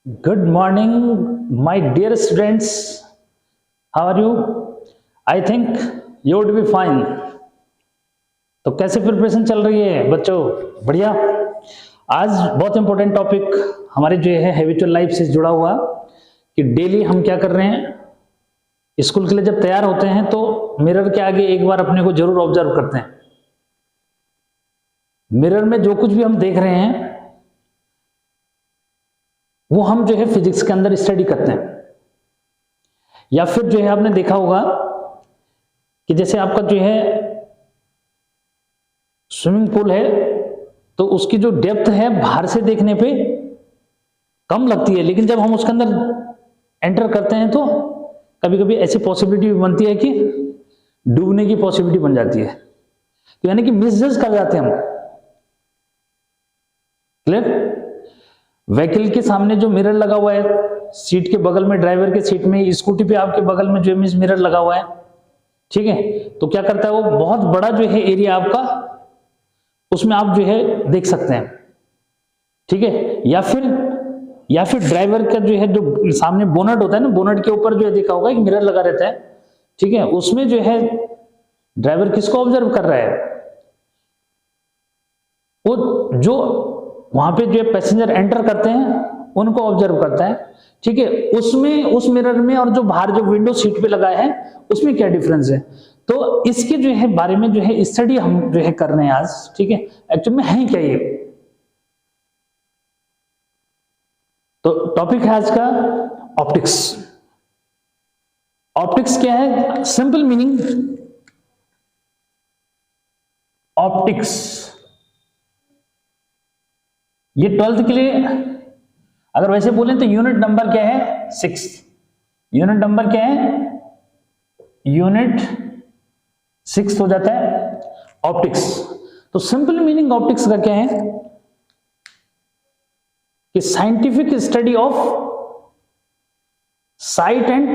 Good morning, my dear students. How are you? I think you would be fine. तो कैसे preparation चल रही है बच्चों? बढ़िया। आज बहुत इंपॉर्टेंट टॉपिक हमारे जो है हैबिचुअल लाइफ से जुड़ा हुआ कि डेली हम क्या कर रहे हैं, स्कूल के लिए जब तैयार होते हैं तो मिरर के आगे एक बार अपने को जरूर ऑब्जर्व करते हैं। मिरर में जो कुछ भी हम देख रहे हैं वो हम जो है फिजिक्स के अंदर स्टडी करते हैं। या फिर जो है आपने देखा होगा कि जैसे आपका जो है स्विमिंग पूल है तो उसकी जो डेप्थ है बाहर से देखने पे कम लगती है, लेकिन जब हम उसके अंदर एंटर करते हैं तो कभी कभी ऐसी पॉसिबिलिटी भी बनती है कि डूबने की पॉसिबिलिटी बन जाती है। तो यानी कि मिसजज कर जाते हैं हम। क्लियर? व्हीकल के सामने जो मिरर लगा हुआ है, सीट के बगल में, ड्राइवर के सीट में, स्कूटी पे आपके बगल में जो मिरर लगा हुआ है, ठीक है, तो क्या करता है वो बहुत बड़ा जो है एरिया आपका उसमें आप जो है देख सकते हैं। ठीक है, या फिर ड्राइवर का जो है जो सामने बोनट होता है ना, बोनट के ऊपर जो है देखा होगा एक मिरर लगा रहता है। ठीक है, उसमें जो है ड्राइवर किसको ऑब्जर्व कर रहा है, वो जो वहां पे जो पैसेंजर एंटर करते हैं उनको ऑब्जर्व करता है। ठीक है, उसमें उस मिरर में और जो बाहर जो विंडो सीट पे लगा है उसमें क्या डिफरेंस है, तो इसके जो है बारे में जो है स्टडी हम जो है कर रहे हैं आज। ठीक है, एक्चुअली में है क्या ये, तो टॉपिक है आज का ऑप्टिक्स। ऑप्टिक्स क्या है? सिंपल मीनिंग ऑप्टिक्स ये 12th के लिए अगर वैसे बोलें तो यूनिट नंबर क्या है? 6। यूनिट नंबर क्या है? यूनिट 6 हो जाता है ऑप्टिक्स। तो सिंपल मीनिंग ऑप्टिक्स का क्या है कि scientific study of site and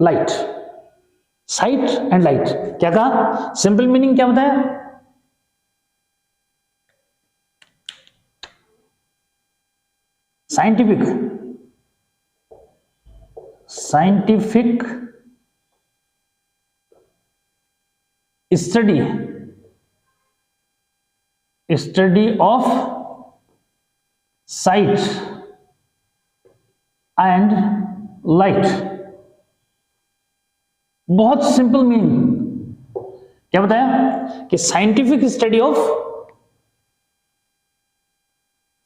light. Site and light क्या कहा? सिंपल मीनिंग क्या बताया? Scientific study of site and light. बहुत सिंपल मीनिंग क्या बताया कि scientific study of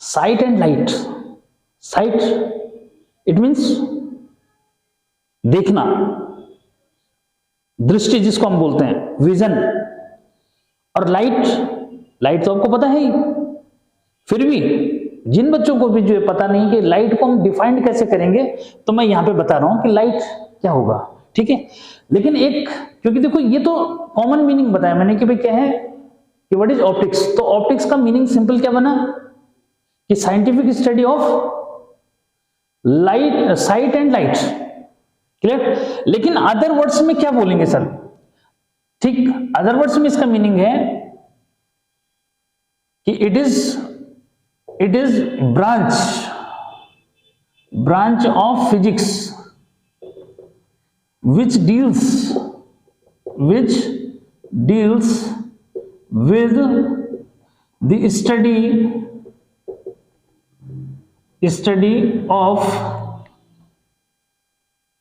site and light. Site it means देखना, दृष्टि जिसको हम बोलते हैं, विजन। और लाइट तो आपको पता है ही, फिर भी जिन बच्चों को भी जो है पता नहीं कि लाइट को हम डिफाइंड कैसे करेंगे, तो मैं यहां पे बता रहा हूं कि लाइट क्या होगा। ठीक है, लेकिन एक, क्योंकि देखो ये तो कॉमन मीनिंग बताया मैंने कि भाई क्या है कि व्हाट इज ऑप्टिक्स। तो ऑप्टिक्स का मीनिंग सिंपल क्या बना कि scientific study of light, site and light. Clear? लेकिन अदर वर्ड्स में क्या बोलेंगे सर? ठीक, अदर वर्ड्स में इसका मीनिंग है कि it is branch of physics which deals with the study of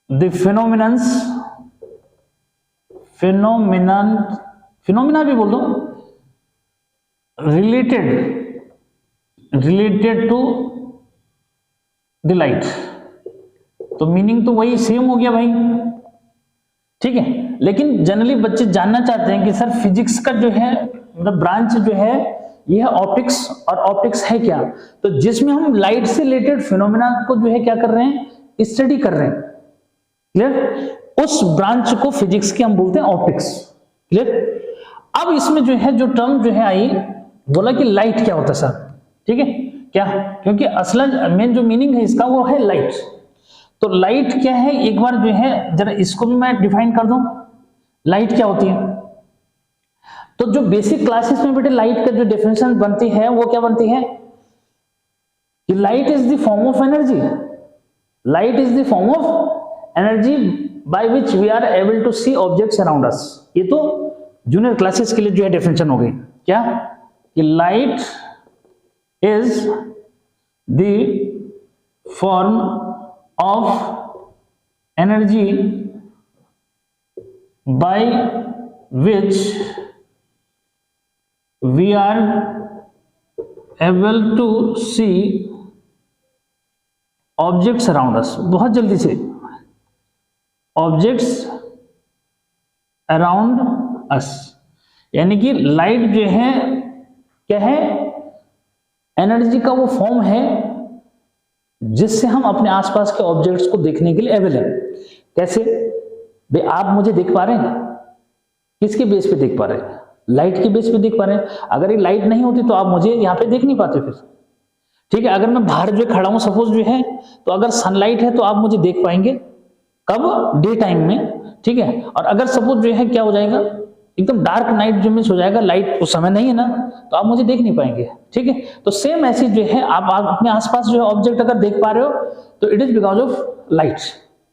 the phenomena भी बोल दो, related to the light। तो मीनिंग तो वही सेम हो गया भाई। ठीक है, लेकिन जनरली बच्चे जानना चाहते हैं कि सर फिजिक्स का जो है मतलब ब्रांच जो है ये है ऑप्टिक्स, और ऑप्टिक्स है क्या? तो जिसमें हम लाइट से रिलेटेड फिनोमेना को जो है क्या कर रहे हैं, स्टडी कर रहे हैं। क्लियर? उस ब्रांच को फिजिक्स की हम बोलते हैं ऑप्टिक्स। क्लियर? अब इसमें जो है जो टर्म जो है आई, बोला कि लाइट क्या होता है सर। ठीक है, क्या? क्योंकि असल मेन जो मीनिंग है इसका वो है लाइट। तो लाइट क्या है, एक बार जो है जरा इसको भी मैं डिफाइन कर दूं, लाइट क्या होती है। तो जो बेसिक क्लासेस में बेटे लाइट का जो डेफिनेशन बनती है वो क्या बनती है कि light is the form of energy, light is the form of energy by which we are able to see objects around us. ये तो जूनियर क्लासेस के लिए जो है डेफिनेशन हो गई क्या, कि light is the form of energy by which we are able to see objects around us. बहुत जल्दी से, ऑब्जेक्ट्स अराउंड अस, यानी कि लाइट जो है क्या है, एनर्जी का वो फॉर्म है जिससे हम अपने आसपास के ऑब्जेक्ट्स को देखने के लिए एबल है। कैसे भाई, आप मुझे देख पा रहे हैं, किसके बेस पे देख पा रहे हैं, लाइट के बेस पे देख पा रहे हैं। अगर ये लाइट नहीं होती तो आप मुझे यहाँ पे देख नहीं पाते फिर, ठीक है। अगर मैं बाहर जो खड़ा हूं सपोज जो है, तो अगर सनलाइट है तो आप मुझे देख पाएंगे, कब, डे टाइम में, ठीक है। और अगर सपोज जो है क्या हो जाएगा, एकदम डार्क नाइट जो मिस हो जाएगा, लाइट उस समय नहीं है ना, तो आप मुझे देख नहीं पाएंगे, ठीक है। तो सेम ऐसी जो है आप अपने आसपास जो है ऑब्जेक्ट अगर देख पा रहे हो तो it is because of light,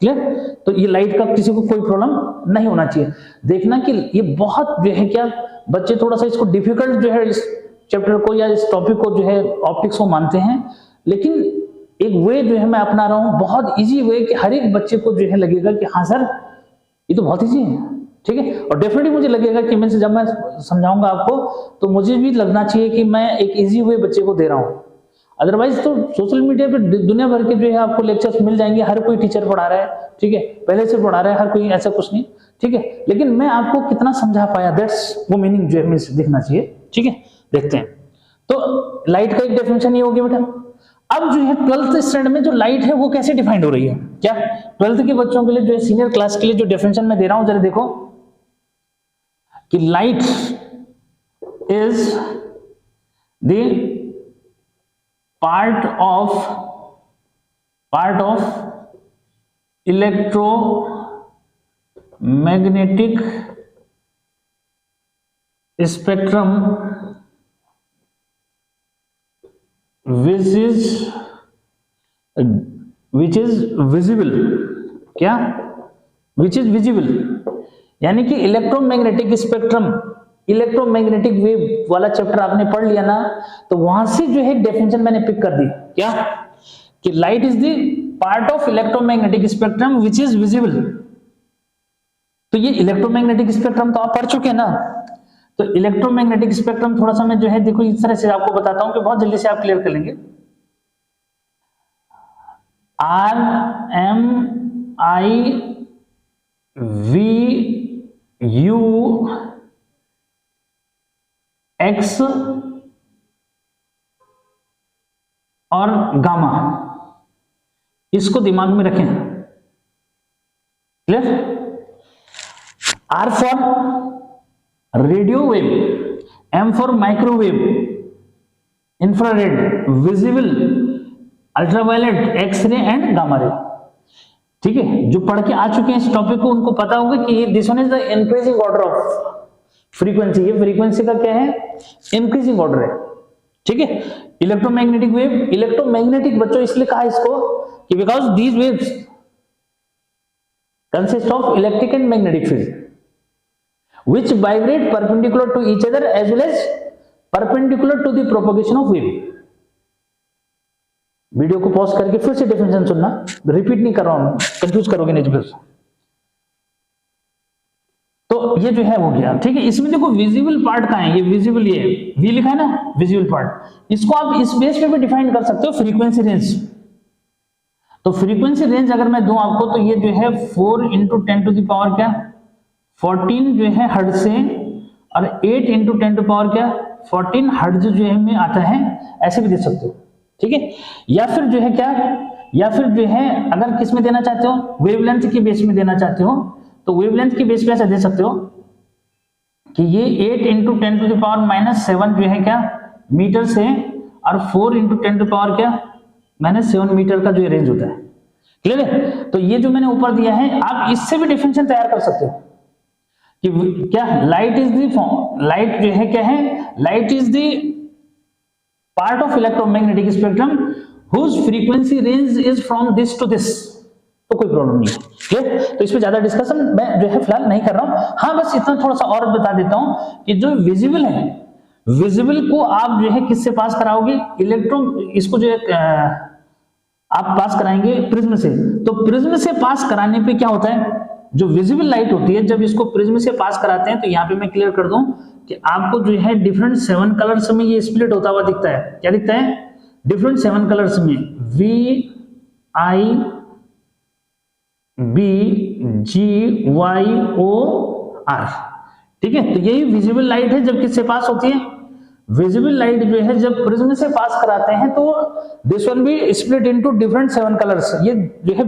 clear. तो ये लाइट का किसी को कोई प्रॉब्लम नहीं होना चाहिए। देखना कि ये बहुत जो है क्या, बच्चे थोड़ा सा इसको डिफिकल्ट जो है इस चैप्टर को या इस टॉपिक को जो है ऑप्टिक्स को मानते हैं, लेकिन एक वे जो है मैं अपना रहा हूं, बहुत इजी वे, कि हर एक बच्चे को जो है लगेगा कि हाँ सर ये तो बहुत इजी है, ठीक है। और डेफिनेटली मुझे लगेगा कि जब मैं समझाऊंगा आपको तो मुझे भी लगना चाहिए कि मैं एक इजी वे बच्चे को दे रहा हूं। अदरवाइज तो सोशल मीडिया पे दुनिया भर के जो है आपको लेक्चर्स मिल जाएंगे, हर कोई टीचर पढ़ा रहा है, ठीक है, पहले से पढ़ा रहा है हर कोई, ऐसा कुछ नहीं, ठीक है। लेकिन मैं आपको कितना समझा पाया, दैट्स वो मीनिंग जो है दिखना चाहिए, ठीक है। देखते हैं, तो लाइट का एक डेफिनेशन ये हो गया बेटा। अब जो है 12th स्टैंडर्ड में जो लाइट है वो कैसे डिफाइंड हो रही है, क्या 12th के बच्चों के लिए जो है सीनियर क्लास के लिए जो डेफिनेशन मैं दे रहा हूं, जरा देखो कि light is the part of electromagnetic spectrum which is visible, क्या, which is visible, यानी कि इलेक्ट्रोमैग्नेटिक स्पेक्ट्रम, इलेक्ट्रोमैग्नेटिक वेव वाला चैप्टर आपने पढ़ लिया ना, तो वहां से जो है डेफिनेशन मैंने पिक कर दी, क्या, कि light is the part of electromagnetic spectrum which is visible. तो ये इलेक्ट्रोमैग्नेटिक स्पेक्ट्रम तो आप पढ़ चुके हैं ना, तो इलेक्ट्रोमैग्नेटिक स्पेक्ट्रम थोड़ा सा मैं जो है देखो इस तरह से आपको बताता हूं कि बहुत जल्दी से आप क्लियर कर लेंगे। RMIVUX और गामा, इसको दिमाग में रखें, clear. R for radio wave, M for microwave, infrared, visible, ultraviolet, X-ray and gamma ray, ठीक है। जो पढ़ के आ चुके हैं इस टॉपिक को उनको पता होगा कि this one is the increasing order of frequency, ये फ्रीक्वेंसी का क्या है, इंक्रीजिंग ऑर्डर है, ठीक है। इलेक्ट्रोमैग्नेटिक वेव, इलेक्ट्रोमैग्नेटिक बच्चों इसलिए कहा इसको कि because these waves consist of electric and magnetic field which vibrate perpendicular to each other as well as perpendicular to the propagation of wave। Video को पॉज करके फिर से डेफिनेशन सुनना, रिपीट नहीं कर रहा हूं, कंफ्यूज करोगे नहीं फिर। तो ये जो है हो गया, ठीक है। इसमें देखो विजिबल पार्ट कहां है, ये विजिबल, ये वी लिखा है ना, विजिबल पार्ट, इसको आप इस बेस पे भी डिफाइन कर सकते हो, फ्रीक्वेंसी रेंज। तो फ्रीक्वेंसी रेंज अगर मैं दूं आपको, तो ये जो है 4 × 10 टू द पावर क्या 14 जो है हर्ट्ज से, और 8 × 10 टू पावर क्या 14 हर्ट्ज जो है में आता है, ऐसे भी दे सकते हो, ठीक है। या फिर जो है क्या, या फिर जो है अगर किस में देना चाहते हो, वेवलेंथ के बेस में देना चाहते हो, तो वेवलेंथ के बेस पे ऐसा दे सकते हो कि ये 8 × 10 टू द पावर -7 जो है क्या मीटर से, और 4 × 10 टू पावर क्या -7 मीटर का जो रेंज होता है, क्लियर है। तो ये जो मैंने ऊपर दिया है, आप इससे भी डिफिनेशन तैयार कर सकते हो कि क्या लाइट इज दी, लाइट जो है क्या है, light is the part of electromagnetic spectrum whose frequency range is from this to this, तो कोई प्रॉब्लम नहीं है। क्लियर? तो इस पे ज्यादा डिस्कशन मैं जो है फिलहाल नहीं कर रहा हूं। हाँ, बस इतना थोड़ा सा और बता देता हूं कि जो विजिबल है, विजिबल को आप जो है किससे पास कराओगे? इलेक्ट्रॉन, इसको जो है आप पास कराएंगे प्रिज्म से। तो प्रिज्म से पास कराने पे क्या होता है, जो विजिबल लाइट होती है, जब इसको प्रिज्म से पास कराते हैं तो यहाँ पे मैं क्लियर कर दूं कि आपको जो है डिफरेंट 7 कलर्स में ये स्प्लिट होता हुआ दिखता है। क्या दिखता है? डिफरेंट 7 कलर्स में, VI BGYOR। ठीक है, तो यही विजिबल लाइट है जब किससे पास होती है? विजिबल लाइट जो है जब प्रिज्म से पास कराते हैं तो this one be split into different 7 colours. ये जो है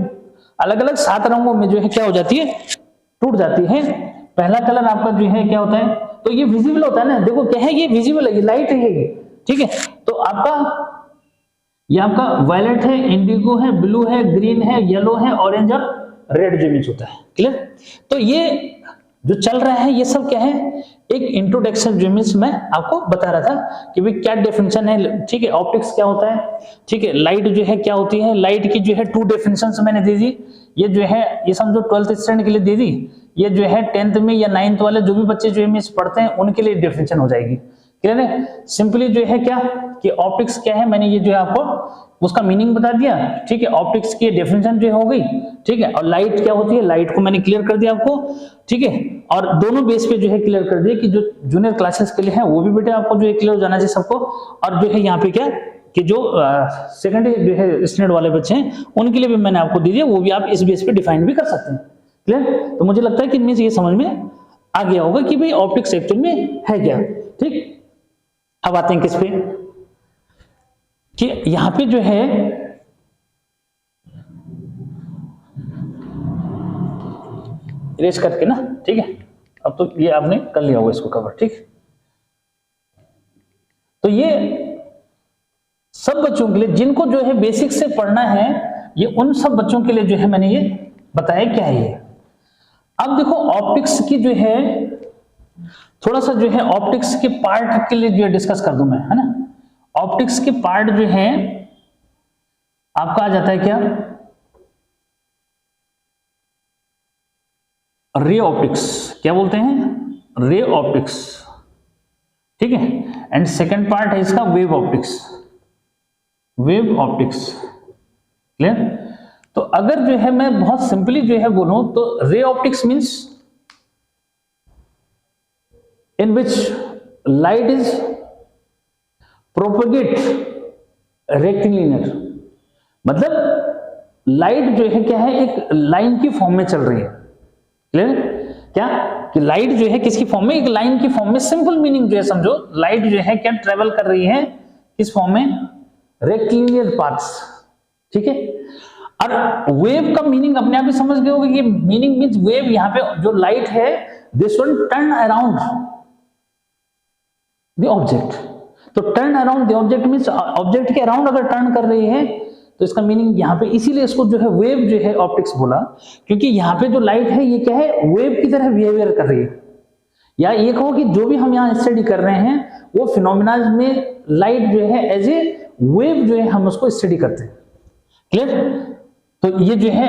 अलग अलग 7 रंगों में जो है क्या हो जाती है? टूट जाती है। पहला कलर आपका जो है क्या होता है? तो ये विजिबल होता है ना, देखो क्या है, ये विजिबल है, ये लाइट है ये। ठीक है, तो ये आपका वायलेट है, इंडिगो है, ब्लू है, ग्रीन है, येलो है, ऑरेंज और रेड जो इमेज होता है। क्लियर? तो ये जो चल रहा है ये सब क्या है? एक इंट्रोडक्शन जो इमेज मैं आपको बता रहा था कि भाई क्या डेफिनेशन है। ठीक है, ऑप्टिक्स क्या होता है, ठीक है, लाइट जो है क्या होती है, लाइट की जो है 2 डेफिनेशंस मैंने दे दी। ये जो है ये समझो 12th स्टैंडर्ड के लिए दे दी, ये जो है 10th में या 9th वाले जो भी बच्चे जो इमेज पढ़ते हैं उनके लिए डेफिनेशन हो जाएगी। क्लियर है? सिंपली जो है क्या कि ऑप्टिक्स क्या है, मैंने ये जो है आपको उसका मीनिंग बता दिया। ठीक है, ऑप्टिक्स की डेफिनेशन जो हो गई। ठीक है, और लाइट क्या होती है, लाइट को मैंने क्लियर कर दिया आपको। ठीक है, और दोनों बेस पे जो है क्लियर कर दिया कि जो जूनियर क्लासेस के लिए है वो भी बेटे आपको जो है क्लियर हो जाना चाहिए सबको। और जो है यहाँ पे क्या कि जो सेकेंडरी जो है स्टैंडर्ड वाले बच्चे हैं उनके लिए भी मैंने आपको दे दिया, वो भी आप इस बेस पे डिफाइन भी कर सकते हैं। क्लियर? तो मुझे लगता है कि इनमें से ये समझ में आ गया होगा कि भाई ऑप्टिक्स एक्चुअल में है क्या। ठीक, अब आते हैं किस पे कि यहां पे जो है इरेज करके ना, ठीक है, अब तो ये आपने कर लिया होगा इसको कवर। ठीक, तो ये सब बच्चों के लिए जिनको जो है बेसिक से पढ़ना है, ये उन सब बच्चों के लिए जो है मैंने ये बताया क्या है ये। अब देखो ऑप्टिक्स की जो है थोड़ा सा जो है ऑप्टिक्स के पार्ट के लिए जो है डिस्कस कर दूं मैं, है ना। ऑप्टिक्स के पार्ट जो है आपका आ जाता है क्या, रे ऑप्टिक्स, क्या बोलते हैं, रे ऑप्टिक्स। ठीक है, एंड सेकंड पार्ट है इसका wave optics, wave optics. Clear? तो अगर जो है मैं बहुत सिंपली जो है बोलूं तो ray optics means in which light is propagate rectilinear, मतलब लाइट जो है क्या है, एक लाइन की फॉर्म में चल रही है। क्लियर? क्या कि लाइट जो है किसकी फॉर्म में, एक लाइन की फॉर्म में। सिंपल मीनिंग जो है समझो, लाइट जो है क्या ट्रेवल कर रही है किस फॉर्म में, रेक्टिलिनियर पाथ्स। ठीक है, और वेव का मीनिंग अपने आप ही समझ गए होगे कि मीनिंग मींस वेव, यहां पे जो लाइट है this one turn around the object. तो turn around the object means object के अराउंड अगर टर्न कर रही है तो इसका मीनिंग यहाँ पे, इसीलिए इसको जो है वेव जो है ऑप्टिक्स बोला, क्योंकि यहाँ पे जो लाइट है ये क्या है, वेव की तरह बिहेवियर कर रही है। या ये कहो कि जो भी हम यहाँ स्टडी कर रहे हैं वो फिनोमिना में लाइट जो है एज ए वेव जो है हम उसको स्टडी करते हैं। क्लियर? तो ये जो है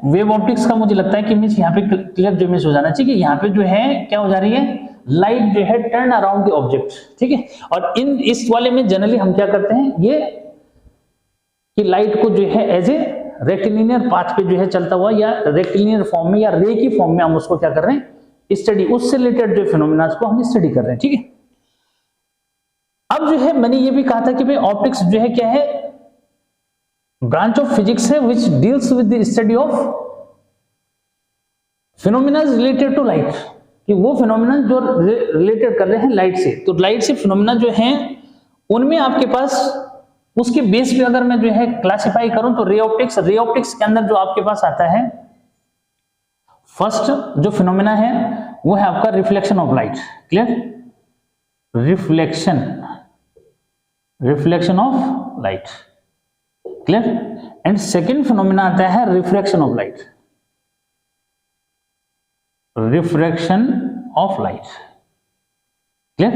वेव ऑप्टिक्स का मुझे लगता है कि मींस यहाँ पे क्लियर जो मींस हो जाना चाहिए कि यहाँ पे जो है क्या हो जा रही है, लाइट जो है टर्न अराउंड द ऑब्जेक्ट। ठीक है, और इस वाले में जनरली हम क्या करते हैं ये कि लाइट को जो है एज ए रेक्टिलिनियर पाथ पे जो है चलता हुआ या रेक्टिलिनियर फॉर्म में या रे की फॉर्म में हम उसको क्या कर रहे हैं, स्टडी, उससे रिलेटेड जो फिनोमिना को हम स्टडी कर रहे हैं। ठीक है, अब जो है मैंने ये भी कहा था कि भाई ऑप्टिक्स जो है क्या है, ब्रांच ऑफ फिजिक्स है which deals with the study of phenomena related to light, कि वो फिनोमिना जो रिलेटेड कर रहे हैं लाइट से। तो लाइट से फिनोमिना जो हैं उनमें आपके पास उसके बेस पे अगर मैं जो है क्लासिफाई करूं तो रे ऑप्टिक्स, रे ऑप्टिक्स के अंदर जो आपके पास आता है फर्स्ट जो फिनोमिना है वो है आपका reflection of light. Clear? Reflection, reflection of light. Clear? And second phenomena आता है refraction of light, refraction of light. Clear?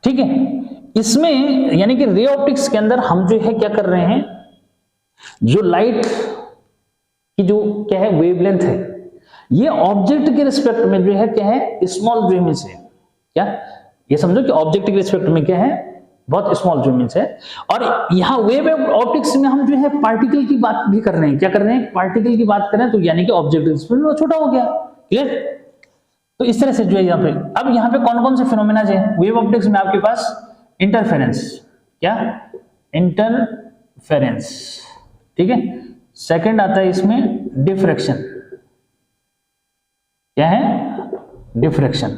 ठीक है, इसमें यानी कि रे ऑप्टिक्स के अंदर हम जो है क्या कर रहे हैं जो लाइट की जो क्या है वेवलेंथ है, ये ऑब्जेक्ट के रिस्पेक्ट में जो है क्या है स्मॉल मीन्स है। क्या ये समझो कि ऑब्जेक्ट के रिस्पेक्ट में क्या है बहुत स्मॉल मीन्स है। और यहाँ वेव ऑप्टिक्स में हम जो है पार्टिकल की बात भी कर रहे हैं। क्या कर रहे हैं? पार्टिकल की बात कर रहे हैं, तो यानी कि ऑब्जेक्ट के रिस्पेक्ट में छोटा हो गया। क्लियर? तो इस तरह से जो है यहाँ पे, अब यहाँ पे कौन कौन से फिनोमेना है वेव ऑप्टिक्स में? आपके पास इंटरफेरेंस, क्या इंटरफेरेंस, ठीक है। सेकंड आता है इसमें डिफ्रैक्शन, क्या है डिफ्रैक्शन।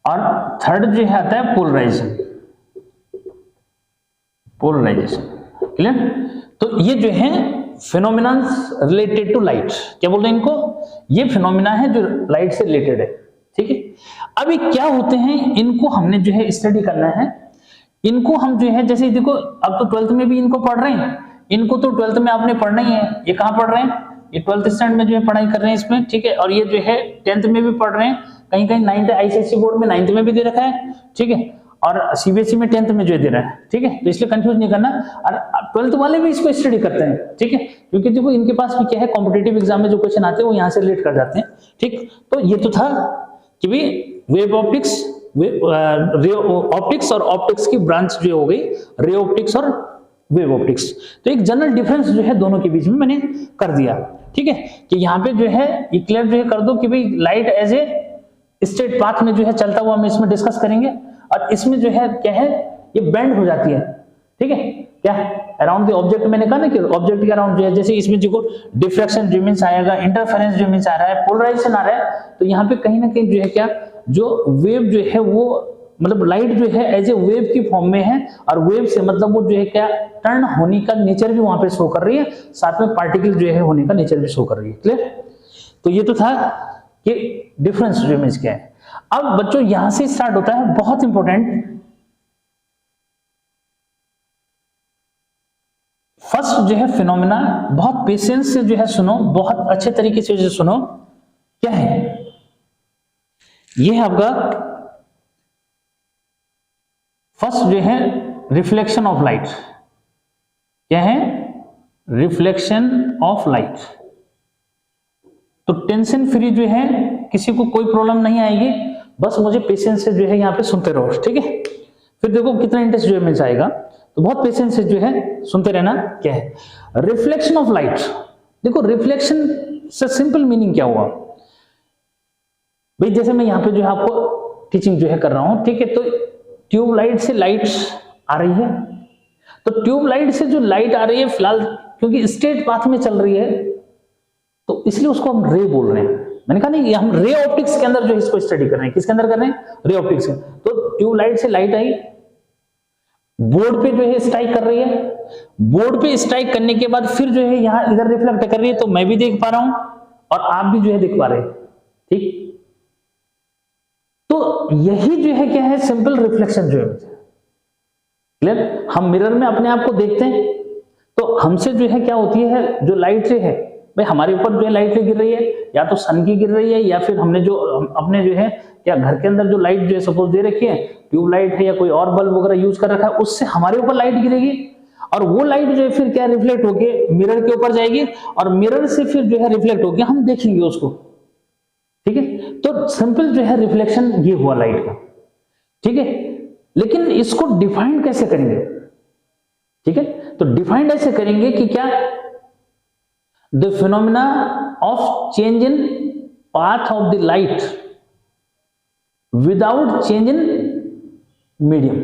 और थर्ड जो है आता है पोलराइजेशन, पोलराइजेशन। क्लियर? तो ये जो है फिनोमिना रिलेटेड टू लाइट, क्या बोलते हैं इनको? ये फिनोमिना है जो लाइट से रिलेटेड है, ठीक है। अभी क्या होते हैं, इनको हमने जो है स्टडी करना है। इनको हम जो है जैसे देखो, अब तो 12th में भी इनको पढ़ रहे हैं, इनको तो 12th में आपने पढ़ना ही है। ये कहाँ पढ़ रहे हैं? ये 12th स्टैंडर्ड में जो है पढ़ाई कर रहे हैं इसमें, ठीक है। और ये जो है 10th में भी पढ़ रहे हैं, कहीं कहीं 9th आईसीएसई बोर्ड में 9th में भी दे रखा है, ठीक है। और सीबीएसई में 10th में जो दे रहा है, ठीक है। तो इसलिए कंफ्यूज नहीं करना। और 12th वाले भी इसको स्टडी करते हैं, ठीक है, क्योंकि देखो इनके पास भी क्या है कॉम्पिटिटिव एग्जाम में जो क्वेश्चन आते हैं वो यहाँ से रिलेट कर जाते हैं, ठीक। तो ये तो था कि भाई वेव ऑप्टिक्स, रे ऑप्टिक्स और ऑप्टिक्स की ब्रांच जो हो गई रे ऑप्टिक्स और वेव ऑप्टिक्स। तो एक जनरल डिफरेंस जो है दोनों के बीच में मैंने कर दिया, ठीक है। कि यहाँ पे जो है ये क्लियर जो है कर दो कि भाई light as a straight path में जो है चलता हुआ हम इसमें डिस्कस करेंगे। और इसमें जो है क्या है ये बेंड हो जाती है, ठीक है। क्या अराउंड द ऑब्जेक्ट, मैंने कहा ना कि ऑब्जेक्ट के अराउंड जो है, जैसे इसमें जो डिफ्रैक्शन जो मींस आएगा, इंटरफेरेंस जो मींस आ रहा है, पोलराइजेशन आ रहा है, तो यहाँ पे कहीं ना कहीं जो है क्या जो वेव जो है वो मतलब लाइट जो है एज ए वेव की फॉर्म में है। और वेव से मतलब वो जो है क्या टर्न होने का नेचर भी वहां पे शो कर रही है, साथ में पार्टिकल जो है होने का नेचर भी शो कर रही है। क्लियर? तो ये तो था कि डिफरेंस जो इमेज क्या है। अब बच्चों यहां से स्टार्ट होता है बहुत इंपॉर्टेंट, फर्स्ट जो है फिनोमिना, बहुत पेशेंस से जो है सुनो, बहुत अच्छे तरीके से जो सुनो। क्या है ये है आपका फर्स्ट जो है रिफ्लेक्शन ऑफ लाइट। क्या है? Reflection of light. तो टेंशन फ्री जो है, किसी को कोई प्रॉब्लम नहीं आएगी, बस मुझे पेशेंस से जो है यहाँ पे सुनते रहो, ठीक है। फिर देखो कितना इंटरेस्ट जो है मिल जाएगा। तो बहुत पेशेंस से जो है सुनते रहना। क्या है रिफ्लेक्शन ऑफ लाइट? देखो रिफ्लेक्शन से सिंपल मीनिंग क्या हुआ भाई, जैसे मैं यहाँ पे जो है आपको टीचिंग जो है कर रहा हूं, ठीक है। तो ट्यूब लाइट से लाइट आ रही है, तो ट्यूब लाइट से जो लाइट आ रही है फिलहाल क्योंकि स्ट्रेट पाथ में चल रही है, तो इसलिए उसको हम रे बोल रहे हैं। मैंने कहा नहीं, हम रे ऑप्टिक्स के अंदर जो इसको स्टडी कर रहे हैं। किसके अंदर कर रहे हैं? रे ऑप्टिक्स के। तो ट्यूब लाइट से लाइट आई, बोर्ड पे जो है स्ट्राइक कर रही है, बोर्ड पे स्ट्राइक करने के बाद फिर जो है यहां इधर रिफ्लेक्ट कर रही है, तो मैं भी देख पा रहा हूं और आप भी जो है देख पा रहे हैं, ठीक। तो यही जो है क्या है सिंपल रिफ्लेक्शन जो है। क्लियर? हम मिरर में अपने आप को देखते हैं, तो हमसे जो है क्या होती है जो लाइट रे है भाई, हमारे ऊपर जो है लाइट रे गिर रही है, या तो सन की गिर रही है, या फिर हमने जो अपने जो है क्या घर के अंदर जो लाइट जो है सपोज दे रखी है, ट्यूब लाइट है या कोई और बल्ब वगैरह यूज कर रखा है, उससे हमारे ऊपर लाइट गिरेगी और वो लाइट जो है फिर क्या रिफ्लेक्ट होके मिरर के ऊपर जाएगी और मिरर से फिर जो है रिफ्लेक्ट होके हम देखेंगे उसको, ठीक है। तो सिंपल जो है रिफ्लेक्शन ये हुआ लाइट का, ठीक है। लेकिन इसको डिफाइन कैसे करेंगे? ठीक है, तो डिफाइन ऐसे करेंगे कि क्या the phenomena of change in path of the light without change in medium.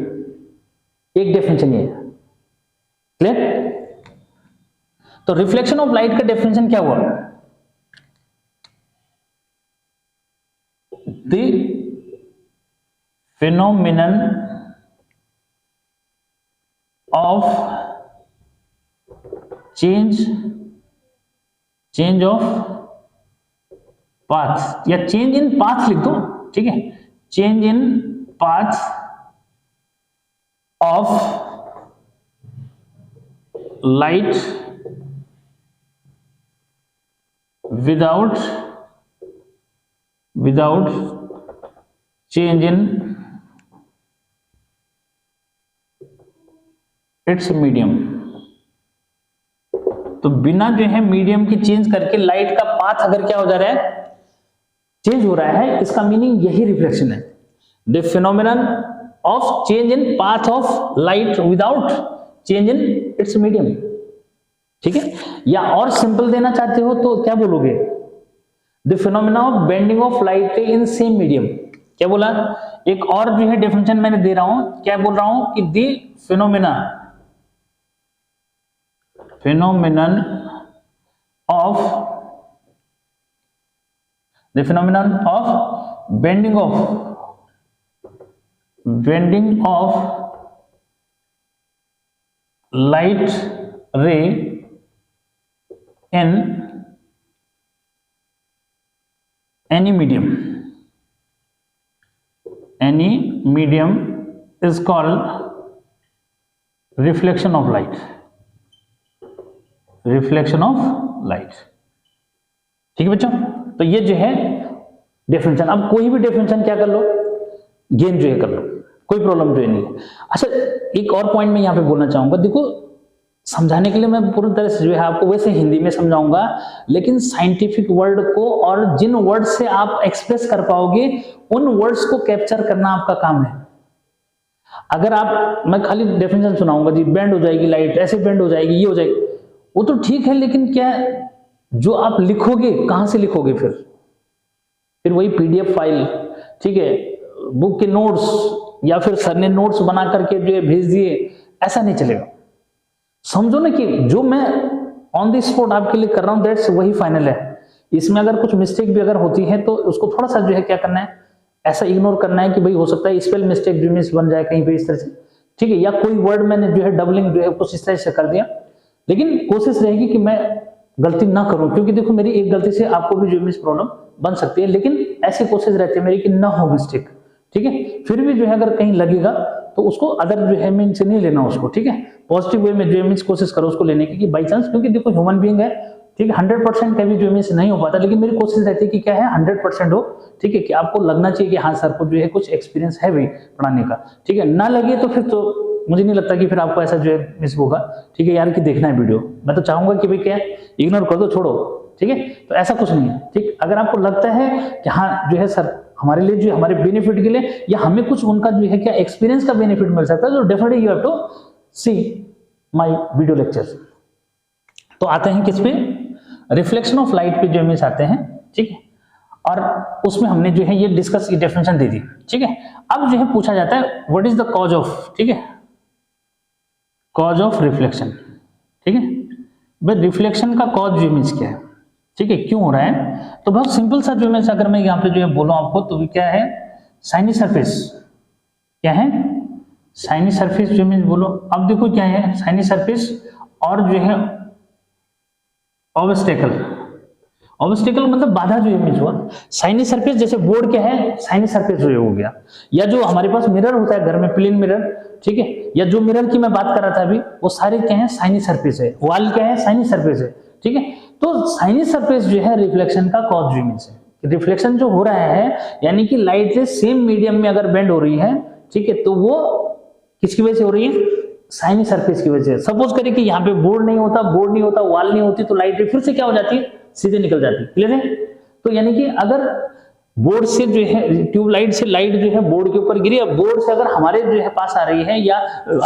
एक डेफिनेशन ये है। क्लियर? तो रिफ्लेक्शन ऑफ लाइट का डेफिनेशन क्या हुआ? The phenomenon of change of path, या चेंज इन पाथ लिख दो, ठीक है। Change in path of light without change in its medium. तो बिना जो है मीडियम की चेंज करके लाइट का पाथ अगर क्या हो जा रहा है, चेंज हो रहा है, इसका मीनिंग यही रिफ्लेक्शन है। The phenomenon of change in path of light without change in its medium. ठीक है, या और सिंपल देना चाहते हो तो क्या बोलोगे, the phenomena of bending of light in same medium. क्या बोला, एक और जो है डेफिनेशन मैंने दे रहा हूं, क्या बोल रहा हूं कि the phenomenon of bending of light ray in any medium is called reflection of light। ठीक है बच्चों, तो ये जो है डेफिनेशन। अब कोई भी डेफिनेशन क्या कर लो, गेन जो है कर लो, कोई प्रॉब्लम जो है नहीं है। अच्छा, एक और पॉइंट मैं यहाँ पे बोलना चाहूंगा, देखो समझाने के लिए मैं पूरी तरह से जो है आपको वैसे हिंदी में समझाऊंगा, लेकिन साइंटिफिक वर्ड को और जिन वर्ड से आप एक्सप्रेस कर पाओगे उन वर्ड्स को कैप्चर करना आपका काम है। अगर मैं खाली डेफिनेशन सुनाऊंगा जी, बेंड हो जाएगी लाइट, ऐसे बेंड हो जाएगी, ये हो जाएगी, वो तो ठीक है, लेकिन क्या जो आप लिखोगे कहां से लिखोगे, फिर वही पीडीएफ फाइल, ठीक है, बुक के नोट्स, या फिर सर ने नोट्स बना करके जो है भेज दिए, ऐसा नहीं चलेगा। समझो ना कि जो मैं ऑन द स्पॉट आपके लिए कर रहा हूं दैट्स वही फाइनल है। इसमें अगर कुछ मिस्टेक भी अगर होती है तो उसको थोड़ा सा जो है क्या करना है, ऐसा इग्नोर करना है कि भाई हो सकता है स्पेल मिस्टेक जो मिस बन जाए कहीं पे इस तरह से, ठीक है, या कोई वर्ड मैंने जो है डबलिंग जो है कुछ इस तरह से कर दिया, लेकिन कोशिश रहेगी कि मैं गलती ना करूं, क्योंकि देखो मेरी एक गलती से आपको भी जो मिस प्रॉब्लम बन सकती है, लेकिन ऐसी कोशिश रहती है मेरी कि ना हो मिस्टेक। ठीक है, फिर भी जो है अगर कहीं लगेगा तो उसको अदर जो है मीन से नहीं लेना उसको, ठीक है, पॉजिटिव वे में जो मीन्स कोशिश करो उसको लेने की, बाई चांस, क्योंकि देखो ह्यूमन बीइंग है, ठीक है, 100% कभी जो मीन्स नहीं हो पाता, लेकिन मेरी कोशिश रहती है कि क्या है 100% हो, ठीक है, कि आपको लगना चाहिए कि हाँ सर को जो है कुछ एक्सपीरियंस है भी पढ़ाने का, ठीक है, ना लगे तो फिर तो मुझे नहीं लगता कि फिर आपको ऐसा जो है मिस होगा, ठीक है यार, कि देखना है वीडियो, मैं तो चाहूंगा कि भाई क्या इग्नोर कर दो, छोड़ो, ठीक है, तो ऐसा कुछ नहीं है, ठीक। अगर आपको लगता है कि हाँ जो है सर हमारे लिए जो हमारे बेनिफिट के लिए या हमें कुछ उनका जो है क्या एक्सपीरियंस का बेनिफिट मिल सकता है, तो definitely you have to see my video lectures. तो आते हैं किस पे, रिफ्लेक्शन ऑफ लाइट पे जो मीन्स आते हैं, ठीक है, और उसमें हमने जो है ये डिस्कस डेफिनेशन दे दी, ठीक है। अब जो है पूछा जाता है what is the cause of, ठीक है, कॉज ऑफ रिफ्लेक्शन, ठीक है, भाई रिफ्लेक्शन का कॉज जो मीन्स क्या है, ठीक है, क्यों हो रहा है, तो बहुत सिंपल सा जो मीन्स अगर मैं यहाँ पे जो है बोलूं आपको तो क्या है, साइनी सरफेस, क्या है, साइनी सरफेस जो मीन्स बोलो, अब देखो क्या है साइनी सरफेस और जो है ऑब्स्टेकल, ऑब्स्टेकल मतलब बाधा जो इमेज हुआ, साइनी सरफेस जैसे बोर्ड क्या है, साइनी सरफेस जो हो गया, या जो हमारे पास मिरर होता है घर में, प्लेन मिरर, ठीक है, या जो मिरर की मैं बात कर रहा था अभी, वो सारे क्या है साइनी सरफेस है, वॉल क्या है साइनी सरफेस है, ठीक है। तो साइनी सरफेस जो है रिफ्लेक्शन का कॉज जो इमेज है, रिफ्लेक्शन जो हो रहा है यानी कि लाइट से सेम मीडियम में अगर बेंड हो रही है, ठीक है, तो वो किसकी वजह से हो रही है, साइनी सरफेस की वजह से। सपोज करें कि यहाँ पे बोर्ड नहीं होता, वॉल नहीं होती, तो लाइट फिर से क्या हो जाती है, सीधे निकल जाती है, क्लियर है। तो यानी कि अगर बोर्ड से जो है ट्यूबलाइट से लाइट जो है बोर्ड के ऊपर गिरी, अब बोर्ड से अगर हमारे जो है पास आ रही है या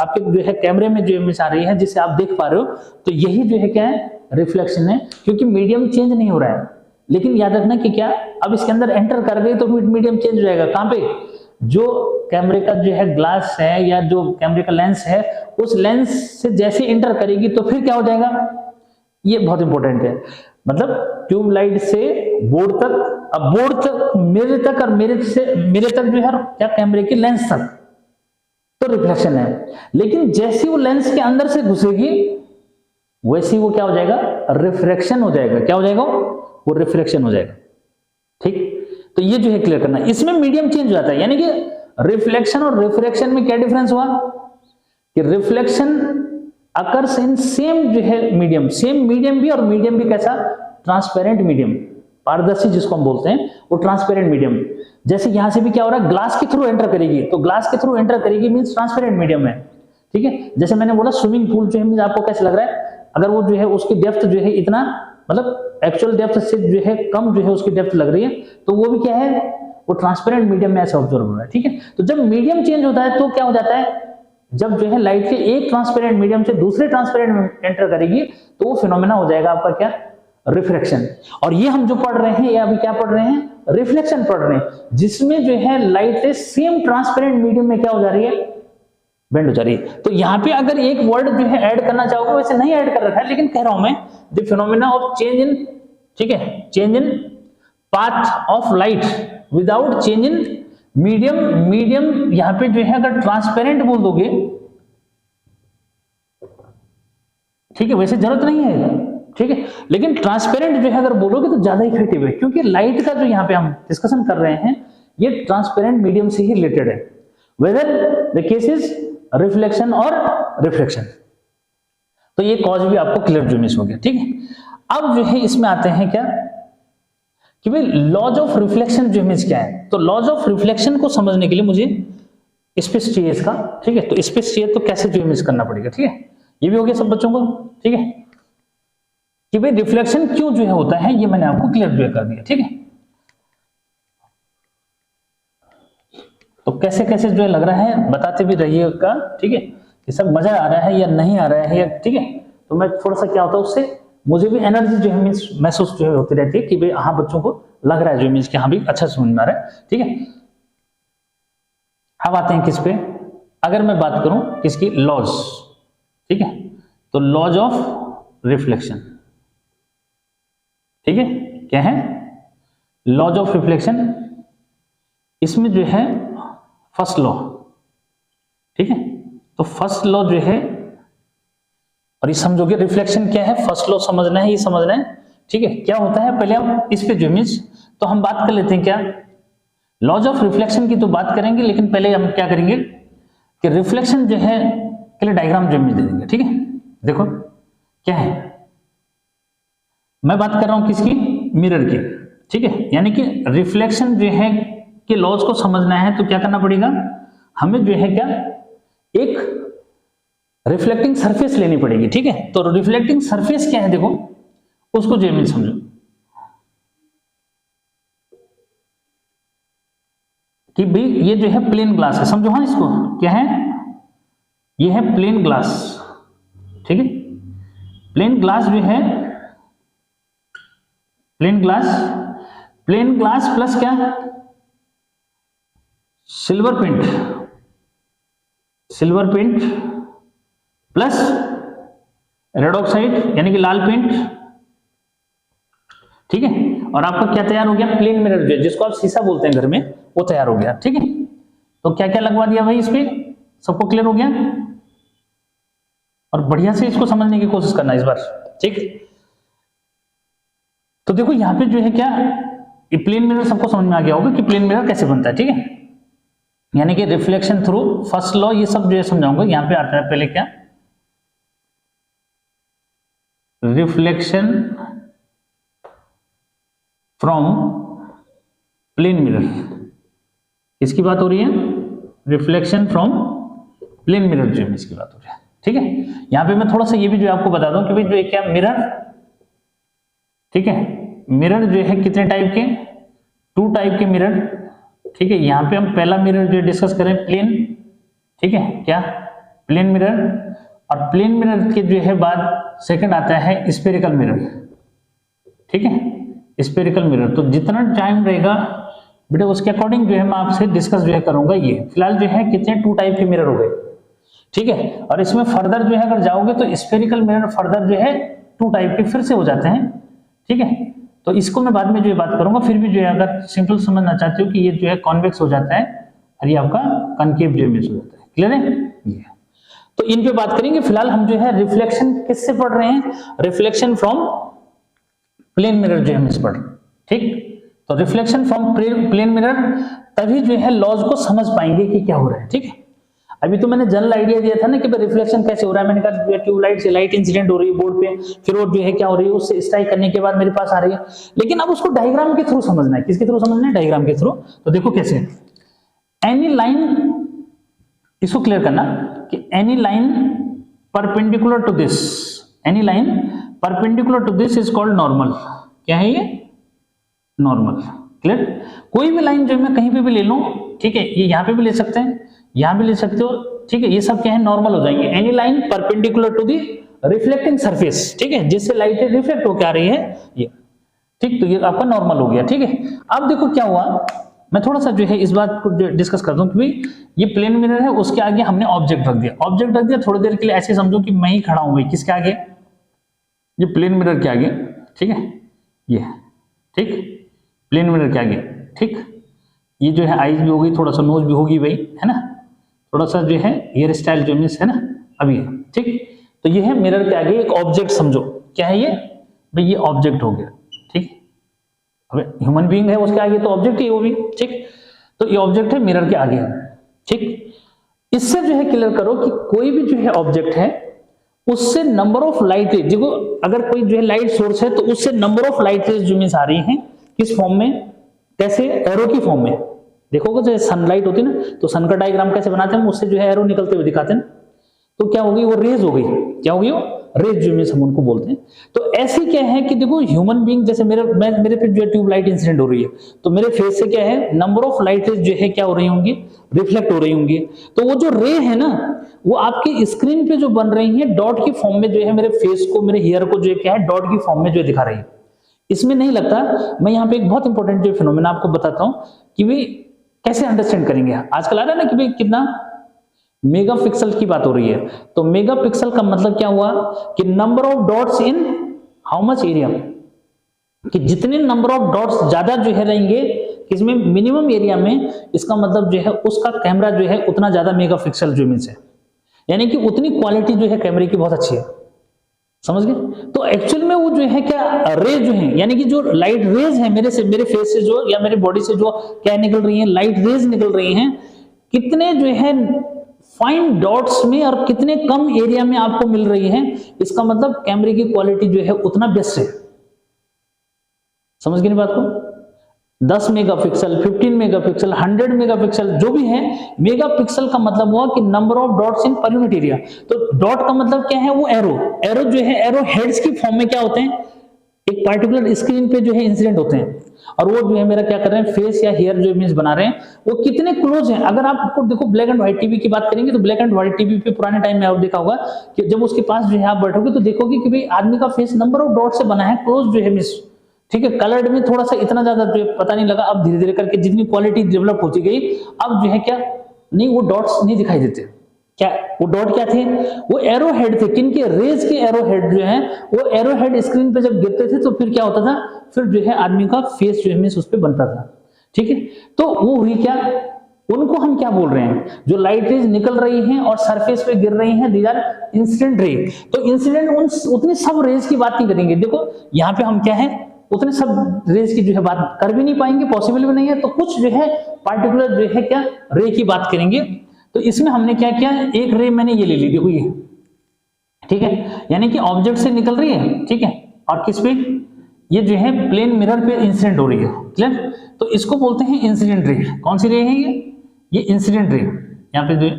आपके जो है कैमरे में जो इमेज आ रही है जिसे आप देख पा रहे हो, तो यही जो है क्या है रिफ्लेक्शन है, क्योंकि मीडियम चेंज नहीं हो रहा है। लेकिन याद रखना कि क्या, अब इसके अंदर एंटर कर गई तो मीडियम चेंज हो जाएगा, कहां पे, जो कैमरे का जो है ग्लास है या जो कैमरे का लेंस है, उस लेंस से जैसे एंटर करेगी तो फिर क्या हो जाएगा, ये बहुत इंपॉर्टेंट है, मतलब ट्यूबलाइट से बोर्ड तक, अब बोर्ड तक मेरे तक और मेरे तक जो है क्या कैमरे के लेंस तक, तो रिफ्लेक्शन है। लेकिन जैसे वो लेंस के अंदर से घुसेगी वैसे वो क्या हो जाएगा, रिफ्रैक्शन हो जाएगा, क्या हो जाएगा, वो रिफ्लेक्शन हो जाएगा, ठीक। तो ये जो है क्लियर करना, इसमें मीडियम चेंज हो जाता है, यानी कि रिफ्लेक्शन और रिफ्रैक्शन में क्या डिफरेंस हुआ कि रिफ्लेक्शन अकर्स इन सेम जो है मीडियम, सेम मीडियम भी, और मीडियम भी कैसा, ट्रांसपेरेंट मीडियम, पारदर्शी जिसको हम बोलते हैं, वो ट्रांसपेरेंट मीडियम। जैसे यहां से भी क्या हो रहा है, ग्लास के थ्रू एंटर करेगी, तो ग्लास के थ्रू एंटर करेगी मींस ट्रांसपेरेंट मीडियम है, ठीक है। जैसे मैंने बोला स्विमिंग पूल जो है आपको कैसे लग रहा है, अगर वो जो है उसकी डेप्थ जो है इतना मतलब एक्चुअल डेप्थ से जो है कम जो है उसकी डेप्थ लग रही है, तो वो भी क्या है, वो ट्रांसपेरेंट मीडियम में ऐसे ऑब्जर्व हो रहा है। ठीक है, तो जब मीडियम चेंज होता है तो क्या हो जाता है, जब जो है लाइट के एक ट्रांसपेरेंट मीडियम से दूसरे ट्रांसपेरेंट में एंटर करेगी तो वो फिनोमेना हो जाएगा आपका क्या, रिफ्रैक्शन। और ये हम जो पढ़ रहे हैं, ये अभी क्या पढ़ रहे हैं, रिफ्लेक्शन पढ़ रहे हैं, जिसमें जो है लाइट सेम ट्रांसपेरेंट मीडियम में क्या हो जा रही है, बेंड हो जा रही है। तो यहाँ पे अगर एक वर्ड जो है ऐड करना चाहोगे, वैसे नहीं ऐड कर रखा है, लेकिन कह रहा हूं मैं the phenomena of change in, ठीक है, change in path of light without change in medium. Medium यहाँ पे जो है अगर ट्रांसपेरेंट बोल दोगे, ठीक है, वैसे जरूरत नहीं है, ठीक है, लेकिन ट्रांसपेरेंट जो है अगर बोलोगे तो ज्यादा इफेक्टिव है, क्योंकि लाइट का जो यहाँ पे हम डिस्कशन कर रहे हैं ये ट्रांसपेरेंट मीडियम से ही रिलेटेड है, whether the case is reflection और रिफ्रैक्शन। तो ये कॉज भी आपको क्लियर जो मिस हो गया। ठीक है, अब जो है इसमें आते हैं क्या कि भाई लॉज ऑफ रिफ्लेक्शन जो मिस क्या है। तो लॉज ऑफ रिफ्लेक्शन को समझने के लिए मुझे स्पेस चाहिए इसका। ठीक है, तो स्पेस चाहिए तो कैसे जो मिस करना पड़ेगा। ठीक है, ये भी हो गया सब बच्चों को। ठीक है, कि भाई रिफ्लेक्शन क्यों जो है होता है, ये मैंने आपको क्लियर जो कर दिया। ठीक है, तो कैसे कैसे जो है लग रहा है बताते भी रहिएगा। ठीक है, कि सब मजा आ रहा है या नहीं आ रहा है। ठीक है, तो मैं थोड़ा सा क्या होता है उससे मुझे भी एनर्जी जो है मीन्स महसूस जो है होती रहती है कि भाई हाँ बच्चों को लग रहा है जो मीन्स कि हाँ भी अच्छा समझ में आ रहा है। ठीक है, अब आते हैं किस पे, अगर मैं बात करूं किसकी, लॉज। ठीक है, तो लॉज ऑफ रिफ्लेक्शन। ठीक है, क्या है, लॉज ऑफ रिफ्लेक्शन। इसमें जो है फर्स्ट लॉ। ठीक है, तो फर्स्ट लॉ जो है, और ये समझोगे रिफ्लेक्शन क्या है, फर्स्ट लॉ समझना है, ये समझना है। ठीक है, क्या होता है पहले हम इस पे जो मीन्स तो हम बात कर लेते हैं क्या, लॉज ऑफ रिफ्लेक्शन की तो बात करेंगे, लेकिन पहले हम क्या करेंगे कि रिफ्लेक्शन जो है के लिए डायग्राम जो दे देंगे। ठीक है, देखो क्या है, मैं बात कर रहा हूं किसकी, मिरर की। ठीक है, यानी कि रिफ्लेक्शन जो है कि लॉज को समझना है तो क्या करना पड़ेगा, हमें जो है क्या एक रिफ्लेक्टिंग सरफेस लेनी पड़ेगी। ठीक है, तो रिफ्लेक्टिंग सरफेस क्या है देखो, उसको जो है समझो कि भाई ये जो है प्लेन ग्लास है, समझो। हाँ, इसको क्या है, ये है प्लेन ग्लास। ठीक है, प्लेन ग्लास जो है, प्लेन ग्लास प्लस क्या, silver paint plus red oxide यानी कि लाल पेंट। ठीक है, और आपका क्या तैयार हो गया, प्लेन मिरर जो जिसको आप शीशा बोलते हैं घर में, वो तैयार हो गया। ठीक है, तो क्या क्या लगवा दिया भाई इस पे, सबको क्लियर हो गया, और बढ़िया से इसको समझने की कोशिश करना इस बार। ठीक, तो देखो यहां पे जो है क्या, ये प्लेन मिरर सबको समझ में आ गया होगा कि प्लेन मिरर कैसे बनता है। ठीक है, यानी कि रिफ्लेक्शन थ्रू फर्स्ट लॉ, ये सब जो है समझाऊंगा। यहां पे आता है पहले क्या, रिफ्लेक्शन फ्रॉम प्लेन मिरर। इसकी बात हो रही है, रिफ्लेक्शन फ्रॉम प्लेन मिरर जो है इसकी बात हो रही है। ठीक है, यहां पे मैं थोड़ा सा ये भी जो आपको बता दूं कि भाई जो है क्या मिरर, ठीक है, मिरर जो है कितने टाइप के, 2 टाइप के मिरर। ठीक है, यहां पे हम पहला मिरर जो डिस्कस करें प्लेन। ठीक है, क्या प्लेन मिरर, और प्लेन मिरर के जो है बाद सेकंड आता है स्फेरिकल मिरर। ठीक है, स्फेरिकल मिरर, तो जितना टाइम रहेगा बेटा उसके अकॉर्डिंग जो है मैं आपसे डिस्कस जो है करूंगा। ये फिलहाल जो है कितने 2 टाइप के मिरर हो गए। ठीक है, और इसमें फर्दर जो है अगर जाओगे तो स्फेरिकल मिरर फर्दर जो है 2 टाइप के फिर से हो जाते हैं। ठीक है, तो इसको मैं बाद में जो है बात करूंगा। फिर भी जो है अगर सिंपल समझना चाहते हो कि ये जो है कॉन्वेक्स हो जाता है और ये आपका कॉनकेव जो है हो जाता है। क्लियर है, ये तो इन पे बात करेंगे। फिलहाल हम जो है रिफ्लेक्शन किससे पढ़ रहे हैं, रिफ्लेक्शन फ्रॉम प्लेन मिरर जो हम इस पढ़। ठीक, तो रिफ्लेक्शन फ्रॉम प्लेन मिरर, तभी जो है लॉज को समझ पाएंगे कि क्या हो रहा है। ठीक है, अभी तो मैंने जनरल आइडिया दिया था ना कि रिफ्लेक्शन कैसे हो रहा है। मैंने कहा ट्यूबलाइट से लाइट इंसिडेंट हो रही है बोर्ड पे, फिर वो जो है क्या हो रही है, उससे स्ट्राइक करने के बाद मेरे पास आ रही है। लेकिन अब उसको डायग्राम के थ्रू समझना है। किसके थ्रू समझना है, डायग्राम के थ्रू। तो देखो कैसे, एनी लाइन, इसको क्लियर करना कि any line perpendicular to this, any line perpendicular to this is called normal. क्या है ये? नॉर्मल। क्लियर? कोई भी लाइन जो मैं कहीं पे भी ले लूं, ठीक है, ये यहां पे भी ले सकते हैं, यहां भी ले सकते हो, ठीक है, ये सब क्या है? नॉर्मल हो जाएंगे। Any line perpendicular to the reflecting surface, ठीक है, जिससे लाइट रिफ्लेक्ट होकर आ रही है ये, ठीक, तो ये आपका नॉर्मल हो गया। ठीक है, अब देखो क्या हुआ, मैं थोड़ा सा जो है इस बात को डिस्कस करता हूं कि भाई ये प्लेन मिरर है, उसके आगे हमने ऑब्जेक्ट रख दिया, ऑब्जेक्ट रख दिया, थोड़ी देर के लिए ऐसे समझो कि मैं ही खड़ा हूं भाई, किसके आगे? ये प्लेन मिरर के आगे, ठीक है, ये, ठीक, प्लेन मिरर के आगे, ठीक, ये जो है आईज भी होगी, थोड़ा सा नोज भी होगी भाई, है ना, थोड़ा सा जो है हेयर स्टाइल जो मीन्स है ना अभी, ठीक, तो ये है मिरर के आगे एक ऑब्जेक्ट समझो। क्या है ये? भाई ये ऑब्जेक्ट हो गया, ठीक, अबे ह्यूमन बीइंग है उसके आगे तो ऑब्जेक्ट ही वो भी, ठीक, तो ये ऑब्जेक्ट है मिरर के आगे, ठीक। इससे जो है क्लियर करो कि कोई भी जो है ऑब्जेक्ट है उससे नंबर ऑफ लाइट रेज, देखो अगर कोई जो है लाइट सोर्स है तो उससे नंबर ऑफ लाइट रेज जो मीन्स आ रही हैं किस फॉर्म में? कैसे? एरो की फॉर्म में। देखोगे जैसे सनलाइट होती है ना, तो सन का डायग्राम कैसे बनाते हैं? उससे जो है एरो निकलते हुए दिखाते हैं, तो क्या होगी? वो रेज हो गई। क्या होगी? वो रेज जो मीन्स हम उनको बोलते हैं। तो ऐसी क्या है कि देखो ह्यूमन बीइंग, जैसे मेरे पे जो है ट्यूब लाइट इंसिडेंट हो रही है, तो मेरे फेस से क्या है? नंबर ऑफ लाइट रेज जो है क्या हो रही होंगी? रिफ्लेक्ट हो रही होंगी। तो वो जो रे है ना, वो आपकी स्क्रीन पे जो बन रही है डॉट की फॉर्म में, जो है मेरे फेस को, मेरे हेयर को जो है क्या है? डॉट की फॉर्म में जो दिखा रही है। इसमें नहीं लगता, मैं यहाँ पे एक बहुत इंपॉर्टेंट जो फिनोमेना आपको बताता हूँ कि भाई कैसे अंडरस्टैंड करेंगे। आजकल आ रहा है ना कि भाई कितना मेगापिक्सल की बात हो रही है, तो मेगापिक्सल का मतलब क्या हुआ कि number of dots in how much area, कि जितने नंबर ऑफ डॉट्स ज्यादा जो है रहेंगे इसमें मिनिमम एरिया में, इसका मतलब जो है उसका कैमरा जो है उतना ज्यादा मेगापिक्सल जो मीन्स है, यानी कि उतनी क्वालिटी जो है कैमरे की बहुत अच्छी है। समझ गए? तो एक्चुअल में वो जो है क्या रे जो है, यानी कि जो लाइट रेज है मेरे फेस से जो या मेरे बॉडी से जो क्या निकल रही है? लाइट रेज निकल रही हैं, कितने जो है फाइन डॉट्स में और कितने कम एरिया में आपको मिल रही है, इसका मतलब कैमरे की क्वालिटी जो है उतना बेस्ट है। समझ गए बात को? 10 मेगापिक्सल, 15 मेगापिक्सल, 100 मेगापिक्सल जो भी है, मेगापिक्सल का मतलब हुआ कि number of dots in per unit area. तो डॉट का मतलब क्या है? वो एरो जो है, एरो हेड्स की फॉर्म में क्या होते हैं? एक पार्टिकुलर स्क्रीन पे जो है इंसिडेंट होते हैं, और वो जो है मेरा क्या कर रहे हैं? फेस या हेयर जो मीन्स बना रहे हैं, वो कितने क्लोज हैं। अगर आप आपको देखो ब्लैक एंड व्हाइट टीवी की बात करेंगे, तो ब्लैक एंड व्हाइट टीवी पे पुराने टाइम में आप देखा होगा कि जब उसके पास जो है आप बैठोगे तो देखोगे कि भाई आदमी का फेस नंबर ऑफ डॉट से बना है, क्लोज जो है मीन्स, ठीक है, कलर्ड में थोड़ा सा इतना ज्यादा जो पता नहीं लगा। अब धीरे धीरे करके जितनी क्वालिटी डेवलप होती गई, अब जो है क्या नहीं, वो डॉट्स नहीं दिखाई देते। क्या वो डॉट क्या थे? वो एरो हेड थे। किनके? रेज के एरो हेड जो है, वो एरो हेड स्क्रीन पे जब गिरते थे तो फिर क्या होता था? फिर जो है आदमी का फेस जो है उस पे बनता था। ठीक है, तो वो हुई क्या, उनको हम क्या बोल रहे हैं? जो लाइट रेज निकल रही हैं और सरफेस पे गिर रही हैं, दीज आर इंसिडेंट रे। तो इंसिडेंट उतनी सब रेज की बात नहीं करेंगे। देखो यहाँ पे हम क्या है, उतने सब रेज की जो है बात कर भी नहीं पाएंगे, पॉसिबल भी नहीं है। तो कुछ जो है पार्टिकुलर जो है क्या रे की बात करेंगे। तो इसमें हमने क्या किया, एक रे मैंने ये ले ली, देखो ये, ठीक है, यानी कि ऑब्जेक्ट से निकल रही है, ठीक है, और किस पे? ये जो है प्लेन मिरर पे इंसिडेंट हो रही है। क्लियर? तो इसको बोलते हैं इंसिडेंट रे। कौन सी रे है ये इंसिडेंट रे। यहाँ पे जो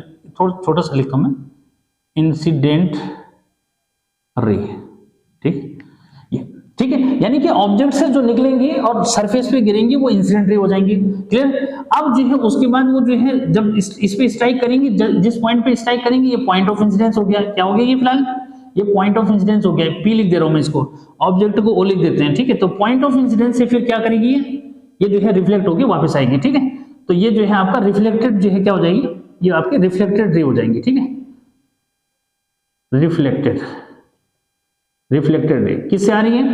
छोटा सा लिखता हूं मैं, इंसिडेंट रे, ठीक, ठीक है, यानी कि ऑब्जेक्ट से जो निकलेंगी और सरफेस पे गिरेंगी वो इंसिडेंट रे हो जाएंगी। क्लियर? अब जो है उसके बाद वो जो है जब इस पे स्ट्राइक करेंगी, जिस पॉइंट पे स्ट्राइक करेंगी, ये पॉइंट ऑफ इंसिडेंस हो गया। क्या हो गया ये? फिलहाल ये पॉइंट ऑफ इंसिडेंस हो गया। पी लिख दे रहा हूं मैं इसको, ऑब्जेक्ट को ओ लिख देते हैं, ठीक है। तो पॉइंट ऑफ इंसिडेंस से फिर क्या करेगी ये जो है रिफ्लेक्ट होकर वापस आएगी, ठीक है। तो ये जो है आपका रिफ्लेक्टेड जो है क्या हो जाएगी, ये आपकी रिफ्लेक्टेड रे हो जाएंगी, ठीक है। रिफ्लेक्टेड रे किससे आ रही है?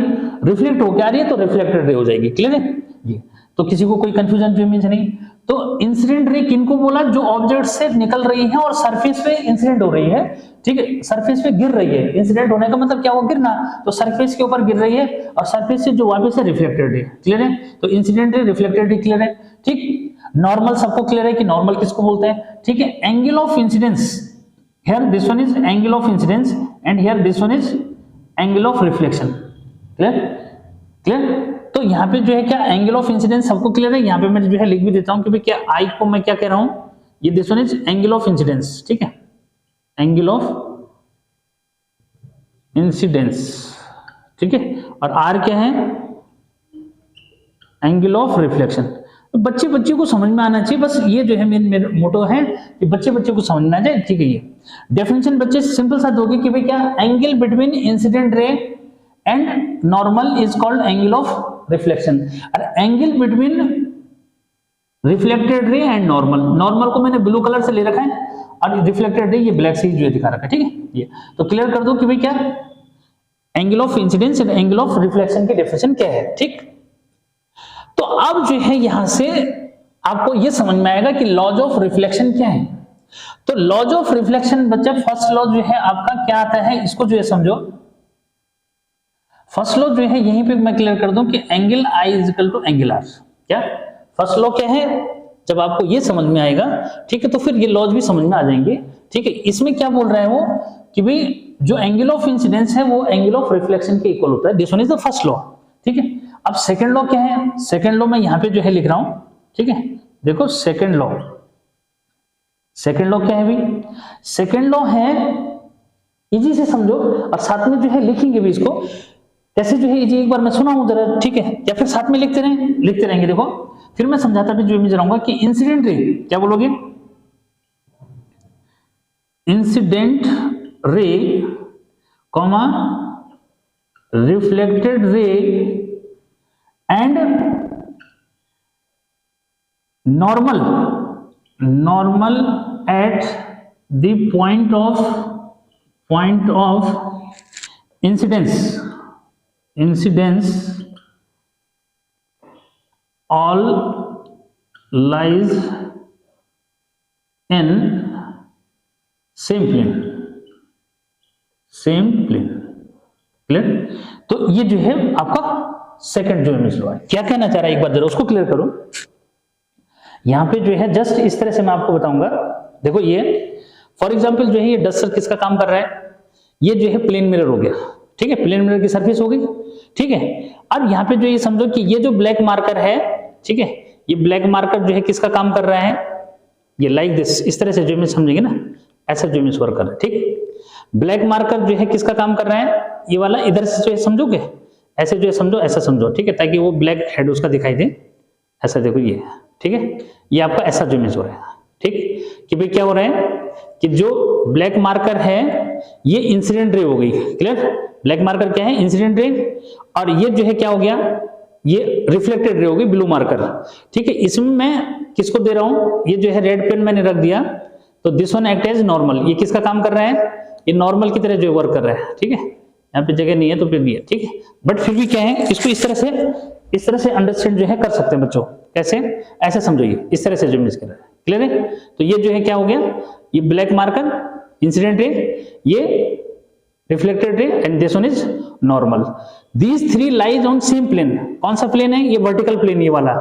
रिफ्लेक्ट होकर आ रही है, तो रिफ्लेक्टेड रे हो जाएगी। क्लियर है ये? तो किसी को कोई कंफ्यूजन जो मीन्स नहीं। तो इंसिडेंट रे किनको बोला? जो ऑब्जेक्ट से निकल रही है और सरफेस पे इंसिडेंट हो रही है, ठीक है, सरफेस पे गिर रही है। इंसिडेंट होने का मतलब क्या हुआ? गिरना। तो सरफेस के ऊपर गिर रही है और सरफेस से जो वापस है रिफ्लेक्टेड रे। क्लियर है? तो incident ray, reflected ray, clear है, ठीक। नॉर्मल सबको क्लियर है कि नॉर्मल किसको बोलते हैं, ठीक है। Angle of incidence, here this one is angle of incidence and here this one is angle of reflection. Clear? तो यहाँ पे जो है क्या एंगल ऑफ इंसिडेंस सबको क्लियर है। यहाँ पे मैं जो है लिख भी देता हूँ कि भाई क्या आई को मैं क्या कह रहा हूँ, ये this one is angle of incidence, ठीक है, एंगल ऑफ इंसिडेंस, ठीक है, और आर क्या है, एंगल ऑफ रिफ्लेक्शन। तो बच्चे बच्चे को समझ में आना चाहिए, बस ये जो है मेन मोटो है कि बच्चे बच्चे को समझ में आ जाए, ठीक है। ये डेफिनेशन बच्चे सिंपल सा दोगे कि भाई क्या, angle between incident ray and normal is called angle of reflection, और angle between reflected ray and normal, normal को मैंने ब्लू कलर से ले रखा है और रिफ्लेक्टेड रे ये ब्लैक से जो है दिखा रखा है, ठीक है। ये तो क्लियर कर दो कि भाई क्या, angle of incidence and angle of reflection की डेफिनेशन क्या है, ठीक। तो अब जो है यहां से आपको यह समझ में आएगा कि लॉज ऑफ रिफ्लेक्शन क्या है। तो लॉज ऑफ रिफ्लेक्शन बच्चा, फर्स्ट लॉ जो है आपका क्या आता है, इसको जो है समझो। फर्स्ट लॉ जो है यहीं पे मैं क्लियर कर दूं कि angle I is equal to angle R. क्या फर्स्ट लॉ क्या है, जब आपको ये समझ में आएगा, ठीक है, तो फिर ये लॉज भी समझ में आ जाएंगे, ठीक है। इसमें क्या बोल रहा है वो कि भाई जो एंगल ऑफ इंसिडेंस है वो एंगल ऑफ रिफ्लेक्शन के इक्वल होता है, this one is the first law, ठीक है। अब सेकंड लॉ क्या है, सेकंड लॉ मैं यहां पे जो है लिख रहा हूं, ठीक है। देखो सेकंड लॉ, सेकंड लॉ क्या है भाई, सेकंड लॉ है, इजी से समझो और साथ में जो है लिखेंगे भी इसको, कैसे जो है इजी एक बार मैं सुनाऊं जरा, ठीक है, या फिर साथ में लिखते रहेंगे। देखो फिर मैं समझाता भी जो मैं जराऊंगा कि इंसिडेंट रे, क्या बोलोगे, incident ray comma reflected ray and normal at the point of incidence all lies in same plane, clear. तो ये जो है आपका सेकंड जो इमेज लॉ है, क्या कहना चाह रहा है एक बार जरा उसको क्लियर करो। यहां पे जो है जस्ट इस तरह से मैं आपको बताऊंगा, देखो ये फॉर एग्जांपल जो है ये डस्टर किसका काम कर रहा है, ये जो है प्लेन मिरर हो गया, ठीक है, प्लेन मिरर की सरफेस हो गई, ठीक है। अब यहां पे जो ये समझो कि ये जो ब्लैक मार्कर है, ठीक है, ये ब्लैक मार्कर जो है किसका काम कर रहा है, ये लाइक दिस, इस तरह से जो इमेज समझेंगे ना, ऐसा जो इमेज वर्क कर रहा है, ठीक। ब्लैक मार्कर जो है किसका काम कर रहा है, ये वाला इधर से जो है समझोगे, ऐसे जो है समझो, ऐसा समझो, ठीक है, ताकि वो ब्लैक हेड उसका दिखाई दे, ऐसा देखो ये, ठीक है, ये आपका ऐसा जो इमेज हो रहा है, ठीक, कि भाई क्या हो रहा है कि जो ब्लैक मार्कर है ये इंसिडेंट रे हो गई, क्लियर। ब्लैक मार्कर क्या है, इंसिडेंट रे, और ये जो है क्या हो गया, ये रिफ्लेक्टेड रे होगी, ब्लू मार्कर, ठीक है। इसमें मैं किसको दे रहा हूं, ये जो है रेड पेन मैंने रख दिया, तो this one act as normal, ये किसका काम कर रहा है, ये नॉर्मल की तरह जो वर्क कर रहा है, ठीक है। यहाँ पे जगह नहीं है तो फिर भी है, ठीक है, बट फिर भी क्या है, इसको इस तरह से अंडरस्टैंड जो है कर सकते हैं बच्चों, कैसे, ऐसे समझो, ये इस तरह से जो मिस कर रहा है, क्लियर है। तो ये जो है क्या हो गया, ये ब्लैक मार्कर इंसिडेंट रे, ये reflected ray and this one is normal, these three lies on same plane. कौन सा प्लेन है, ये वर्टिकल प्लेन, ये वाला,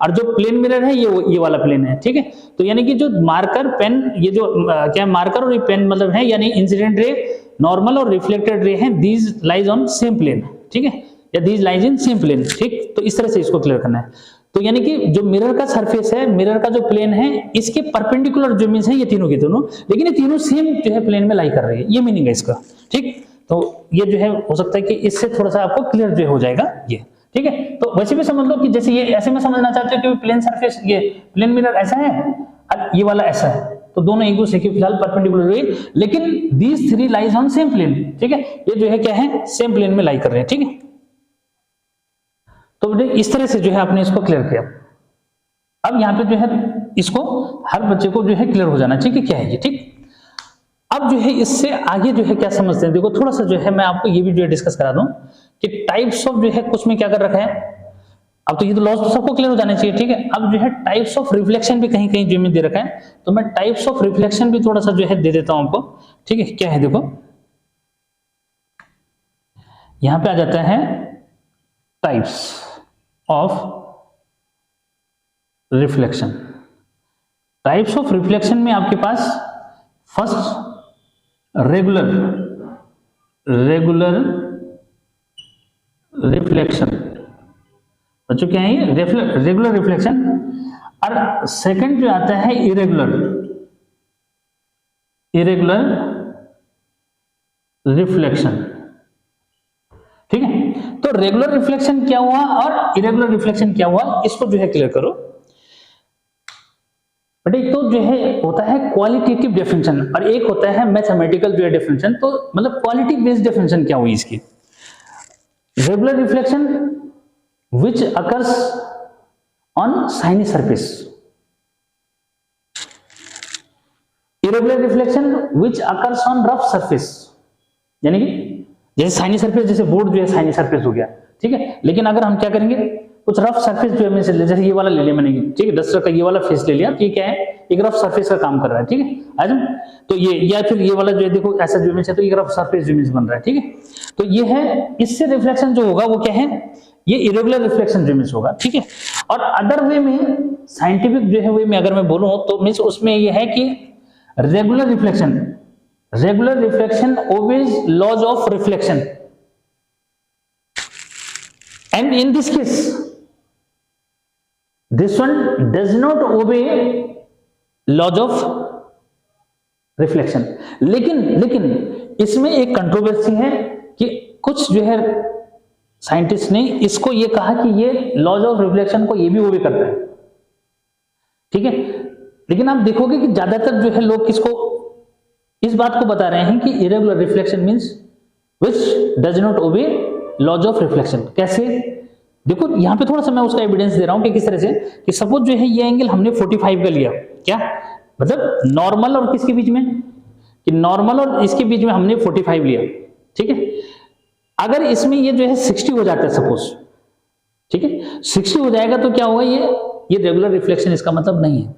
और जो प्लेन मिरर है ये वाला प्लेन है, ठीक है। तो यानी कि जो मार्कर पेन, ये जो क्या मार्कर और ये पेन मतलब है, यानी इंसिडेंट रे, नॉर्मल और रिफ्लेक्टेड रे है, these lies on same plane, ठीक है, या these lies in same plane, ठीक। तो इस तरह से इसको क्लियर करना है। तो यानी कि जो मिरर का सरफेस है, मिरर का जो प्लेन है, इसके परपेंडिकुलर जो मीन्स है ये तीनों के दोनों, लेकिन ये तीनों सेम जो है प्लेन में लाई कर रही है, ये मीनिंग है इसका, ठीक। तो ये जो है हो सकता है कि इससे थोड़ा सा आपको क्लियर जो हो जाएगा ये, ठीक है। तो वैसे भी समझ लो कि जैसे ये ऐसे में समझना चाहते हो कि प्लेन सरफेस, ये प्लेन मिरर ऐसा है और ये वाला ऐसा है, तो दोनों एक दूसरे के फिलहाल परपेंडिकुलर हुए, लेकिन these three lies on same plane, ठीक है, ये जो है क्या है, सेम प्लेन में लाई कर रहे हैं, ठीक है। तो इस तरह से जो है आपने इसको क्लियर किया। अब यहाँ पे जो है इसको हर बच्चे को जो है क्लियर हो जाना चाहिए कि क्या है ये, ठीक। अब जो है इससे आगे जो है क्या समझते हैं, देखो थोड़ा सा जो है मैं आपको ये भी जो है डिस्कस करा दूं कि टाइप्स ऑफ जो है कुछ में क्या कर रखा है। अब तो ये तो लॉस तो सबको क्लियर हो जाना चाहिए, ठीक है। अब जो है टाइप्स ऑफ रिफ्लेक्शन भी कहीं कहीं जो में दे रखा है, तो मैं टाइप्स ऑफ रिफ्लेक्शन भी थोड़ा सा जो है दे देता हूं आपको, ठीक है। क्या है देखो, यहां पे आ जाता है types of reflection. Types of reflection में आपके पास फर्स्ट रेगुलर रिफ्लेक्शन, बच्चों क्या है ये, रेगुलर रिफ्लेक्शन, और सेकंड जो आता है इरेगुलर रिफ्लेक्शन, तो रेगुलर रिफ्लेक्शन क्या हुआ और इरेगुलर रिफ्लेक्शन क्या हुआ, इसको जो है क्लियर करो। बट एक तो जो है होता है क्वालिटेटिव डेफिनेशन और एक होता है मैथमेटिकल जो है डेफिनेशन। तो मतलब क्वालिटी बेस्ड डेफिनेशन क्या हुई इसकी? Regular reflection which occurs on shiny surface, irregular reflection which occurs on rough surface, यानी कि जैसे शाइनी सरफेस, जैसे बोर्ड जो है शाइनी सरफेस हो गया, ठीक है। लेकिन अगर हम क्या करेंगे, कुछ रफ सरफेस जो है जैसे ये वाला ले लिया मैंने, ठीक है, डस्टर का ये वाला फेस ले लिया, तो ये क्या है, एक रफ सरफेस का काम कर रहा है, ठीक है। आज तो ये या फिर ये वाला जो है देखो ऐसा जो इमेज है, तो एक रफ सरफेस जो इमेज बन रहा है, ठीक है। तो ये है, इससे रिफ्लेक्शन जो होगा वो क्या है, ये इरेगुलर रिफ्लेक्शन जो इमेज होगा, ठीक है। और अदर वे में साइंटिफिक जो है वे में अगर मैं बोलूं तो मीन्स उसमें ये है कि regular reflection obeys laws of reflection, and in this case this one does not obey laws of reflection। लेकिन इसमें एक कंट्रोवर्सी है कि कुछ जो है साइंटिस्ट ने इसको ये कहा कि ये लॉज ऑफ रिफ्लेक्शन को ये भी ओबे करता है, ठीक है। लेकिन आप देखोगे कि ज्यादातर जो है लोग किसको इस बात को बता रहे हैं कि irregular reflection means which does not obey laws of reflection. कैसे? देखो यहां पे थोड़ा सा मैं उसका एविडेंस दे रहा हूं कि किस तरह से, कि सपोज जो है ये एंगल हमने 45 का लिया, क्या मतलब नॉर्मल और किसके बीच में, कि नॉर्मल और इसके बीच में हमने 45 लिया, ठीक है। अगर इसमें ये जो है 60 हो जाता है सपोज, ठीक है, 60 हो जाएगा तो क्या होगा, ये रेगुलर रिफ्लेक्शन इसका मतलब नहीं है,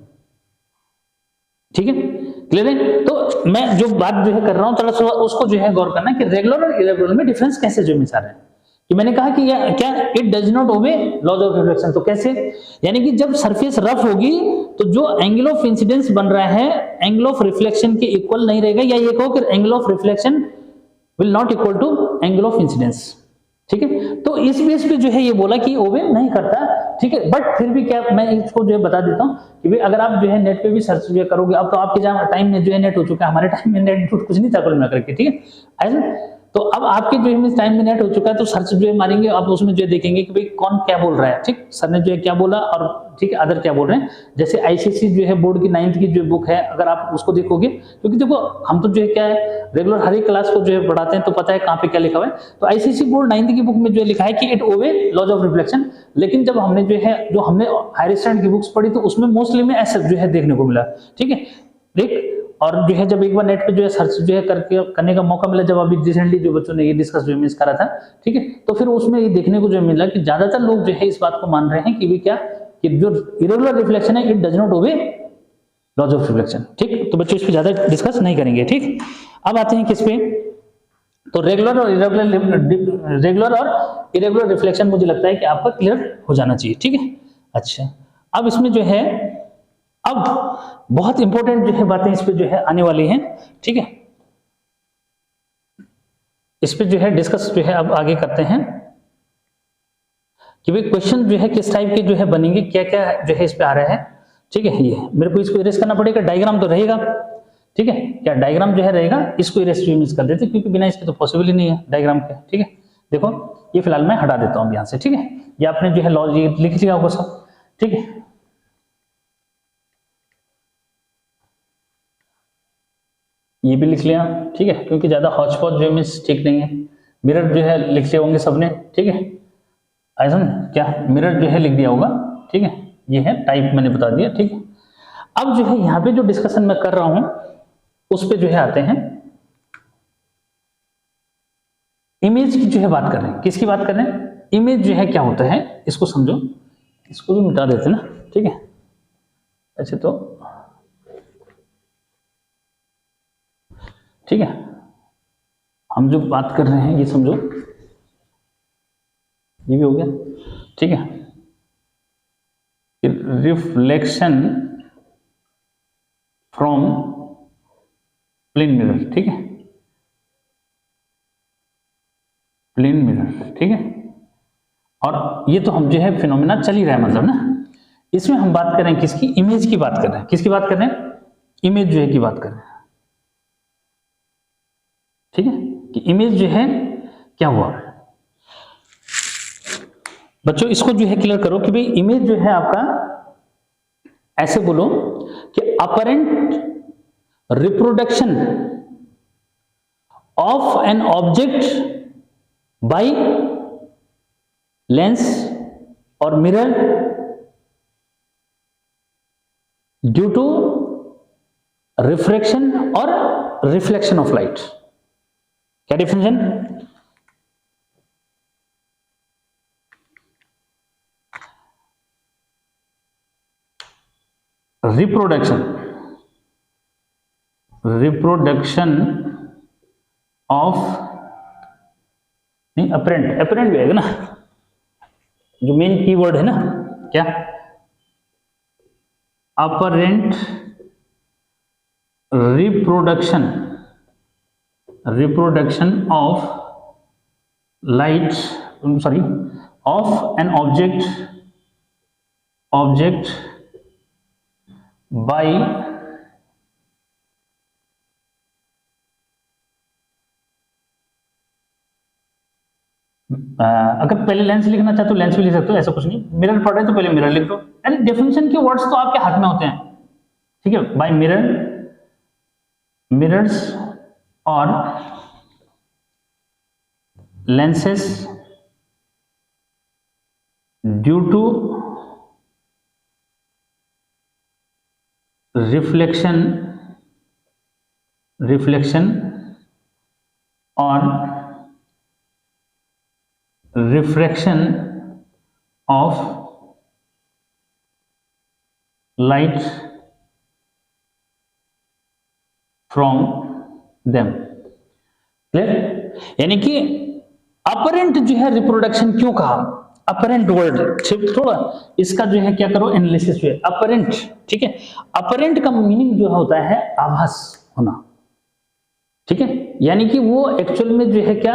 ठीक है, क्लियर है। तो मैं जो बात जो है कर रहा हूं थोड़ा सा उसको जो है गौर करना कि रेगुलर और इरेगुलर में डिफरेंस कैसे जो मिसाल है, कि मैंने कहा कि क्या it does not obey laws of reflection. तो कैसे, यानी कि जब सरफेस रफ होगी तो जो एंगल ऑफ इंसिडेंस बन रहा है एंगल ऑफ रिफ्लेक्शन के इक्वल नहीं रहेगा, या ये कहो कि angle of reflection will not equal to angle of incidence, ठीक है। तो इस बेस पे जो है ये बोला कि ओबे नहीं करता, ठीक है। बट फिर भी क्या मैं इसको जो है बता देता हूं कि भाई अगर आप जो है नेट पे भी सर्च जो करोगे, अब तो आपके जहां टाइम में जो है नेट हो चुका है, हमारे टाइम में नेट कुछ नहीं था कुल मिलाकर के, ठीक है ऐसा। तो अब आपके जो है टाइम में नेट हो चुका है, तो सर्च जो है मारेंगे, आप उसमें जो है देखेंगे कि भाई कौन क्या बोल रहा है, ठीक, सर ने जो है क्या बोला और ठीक है अदर क्या बोल रहे हैं। जैसे आईसीएसई जो है बोर्ड की 9th की जो बुक है, अगर आप उसको देखोगे, क्योंकि देखो हम तो जो है क्या है रेगुलर हर एक क्लास को जो है पढ़ाते हैं, तो पता है कहाँ पे क्या लिखा हुआ है। तो आईसीएसई बोर्ड 9th की बुक में जो है लिखा है कि इट ओबे लॉज ऑफ रिफ्लेक्शन। लेकिन जब हमने जो हमने हायर स्टैंडर्ड की बुक्स पढ़ी, तो उसमें मोस्टली में ऐसा जो है देखने को मिला, ठीक है। देख, और जो है जब एक बार नेट पे जो है सर्च जो है करने का मौका मिला, जब अभी रिसेंटली जो बच्चों ने ये डिस्कस जो मिस करा था, ठीक है, तो फिर उसमें ये देखने को जो मिला कि ज्यादातर लोग जो है इस बात को मान रहे हैं कि भी क्या, कि जो इरेगुलर रिफ्लेक्शन है it does not obey laws of reflection, ठीक। तो बच्चों इस पे ज्यादा डिस्कस नहीं करेंगे, ठीक। अब आते हैं किस पे, तो रेगुलर और इरेगुलर रिफ्लेक्शन मुझे लगता है कि आपका क्लियर हो जाना चाहिए, ठीक है। अच्छा, अब इसमें जो है अब बहुत इंपॉर्टेंट जो है बातें इस पे जो है आने वाली हैं, ठीक है। इस पे जो है डिस्कस जो है अब आगे करते हैं कि भाई क्वेश्चन जो है किस टाइप के जो है बनेंगे, क्या क्या जो है इस पे आ रहा है, ठीक है। ये मेरे को इसको इरेज करना पड़ेगा, डायग्राम तो रहेगा, ठीक है, क्या डायग्राम जो है रहेगा, इसको इरेज मिस कर देते क्योंकि बिना इसके तो पॉसिबल ही नहीं है डायग्राम के, ठीक है। देखो ये फिलहाल मैं हटा देता हूं यहां से, ठीक है। ये आपने जो है लॉजिक लिख लिया होगा सब, ठीक है। ये भी लिख लिया, ठीक है, क्योंकि ज्यादा हॉचपॉच जो मिस ठीक नहीं है। मिरर जो है लिख लिया होंगे सबने, ठीक है, ऐसा क्या मिरर जो है लिख दिया होगा, ठीक है। ये है टाइप मैंने बता दिया, ठीक है। अब जो है यहाँ पे जो डिस्कशन मैं कर रहा हूं उस पे जो है आते हैं, इमेज की जो है बात कर रहे हैं। किसकी बात कर रहे हैं? इमेज जो है क्या होता है इसको समझो, इसको भी मिटा देते ना, ठीक है। अच्छा, तो ठीक है, हम जो बात कर रहे हैं ये समझो, ये भी हो गया, ठीक है। रिफ्लेक्शन फ्रॉम प्लेन मिरर, ठीक है, प्लेन मिरर, ठीक है। और ये तो हम जो है फिनोमेना चल ही रहा है, मतलब ना, इसमें हम बात कर रहे हैं किसकी, इमेज की बात कर रहे हैं। किसकी बात कर रहे हैं? इमेज जो है की बात कर रहे हैं, ठीक है, कि इमेज जो है क्या हुआ। बच्चों इसको जो है क्लियर करो कि भाई इमेज जो है आपका, ऐसे बोलो कि apparent reproduction of an object by lens और मिरर ड्यू टू रिफ्रैक्शन और रिफ्लेक्शन ऑफ लाइट। क्या डिफिनेशन? रिप्रोडक्शन ऑफ, नहीं अपरेंट भी आएगा ना, जो मेन कीवर्ड है ना, क्या? Apparent reproduction of light, sorry, of an object by अगर पहले लेंस लिखना चाहते हो लेंस भी लिख सकते हो, ऐसा कुछ नहीं। मिरर पढ़ रहे तो पहले मिरर लिख दो। यानी डेफिनेशन के वर्ड्स तो आपके हाथ में होते हैं, ठीक है। बाय मिरर्स और lenses due to reflection or refraction of light from them। Clear? यानी कि अपरेंट जो है रिप्रोडक्शन क्यों कहा? अपरेंट वर्ड थोड़ा इसका जो है क्या करो, एनालिसिस जो है अपरेंट, ठीक है। अपरेंट का मीनिंग जो होता है आभास होना, ठीक है। यानी कि वो एक्चुअल में जो है क्या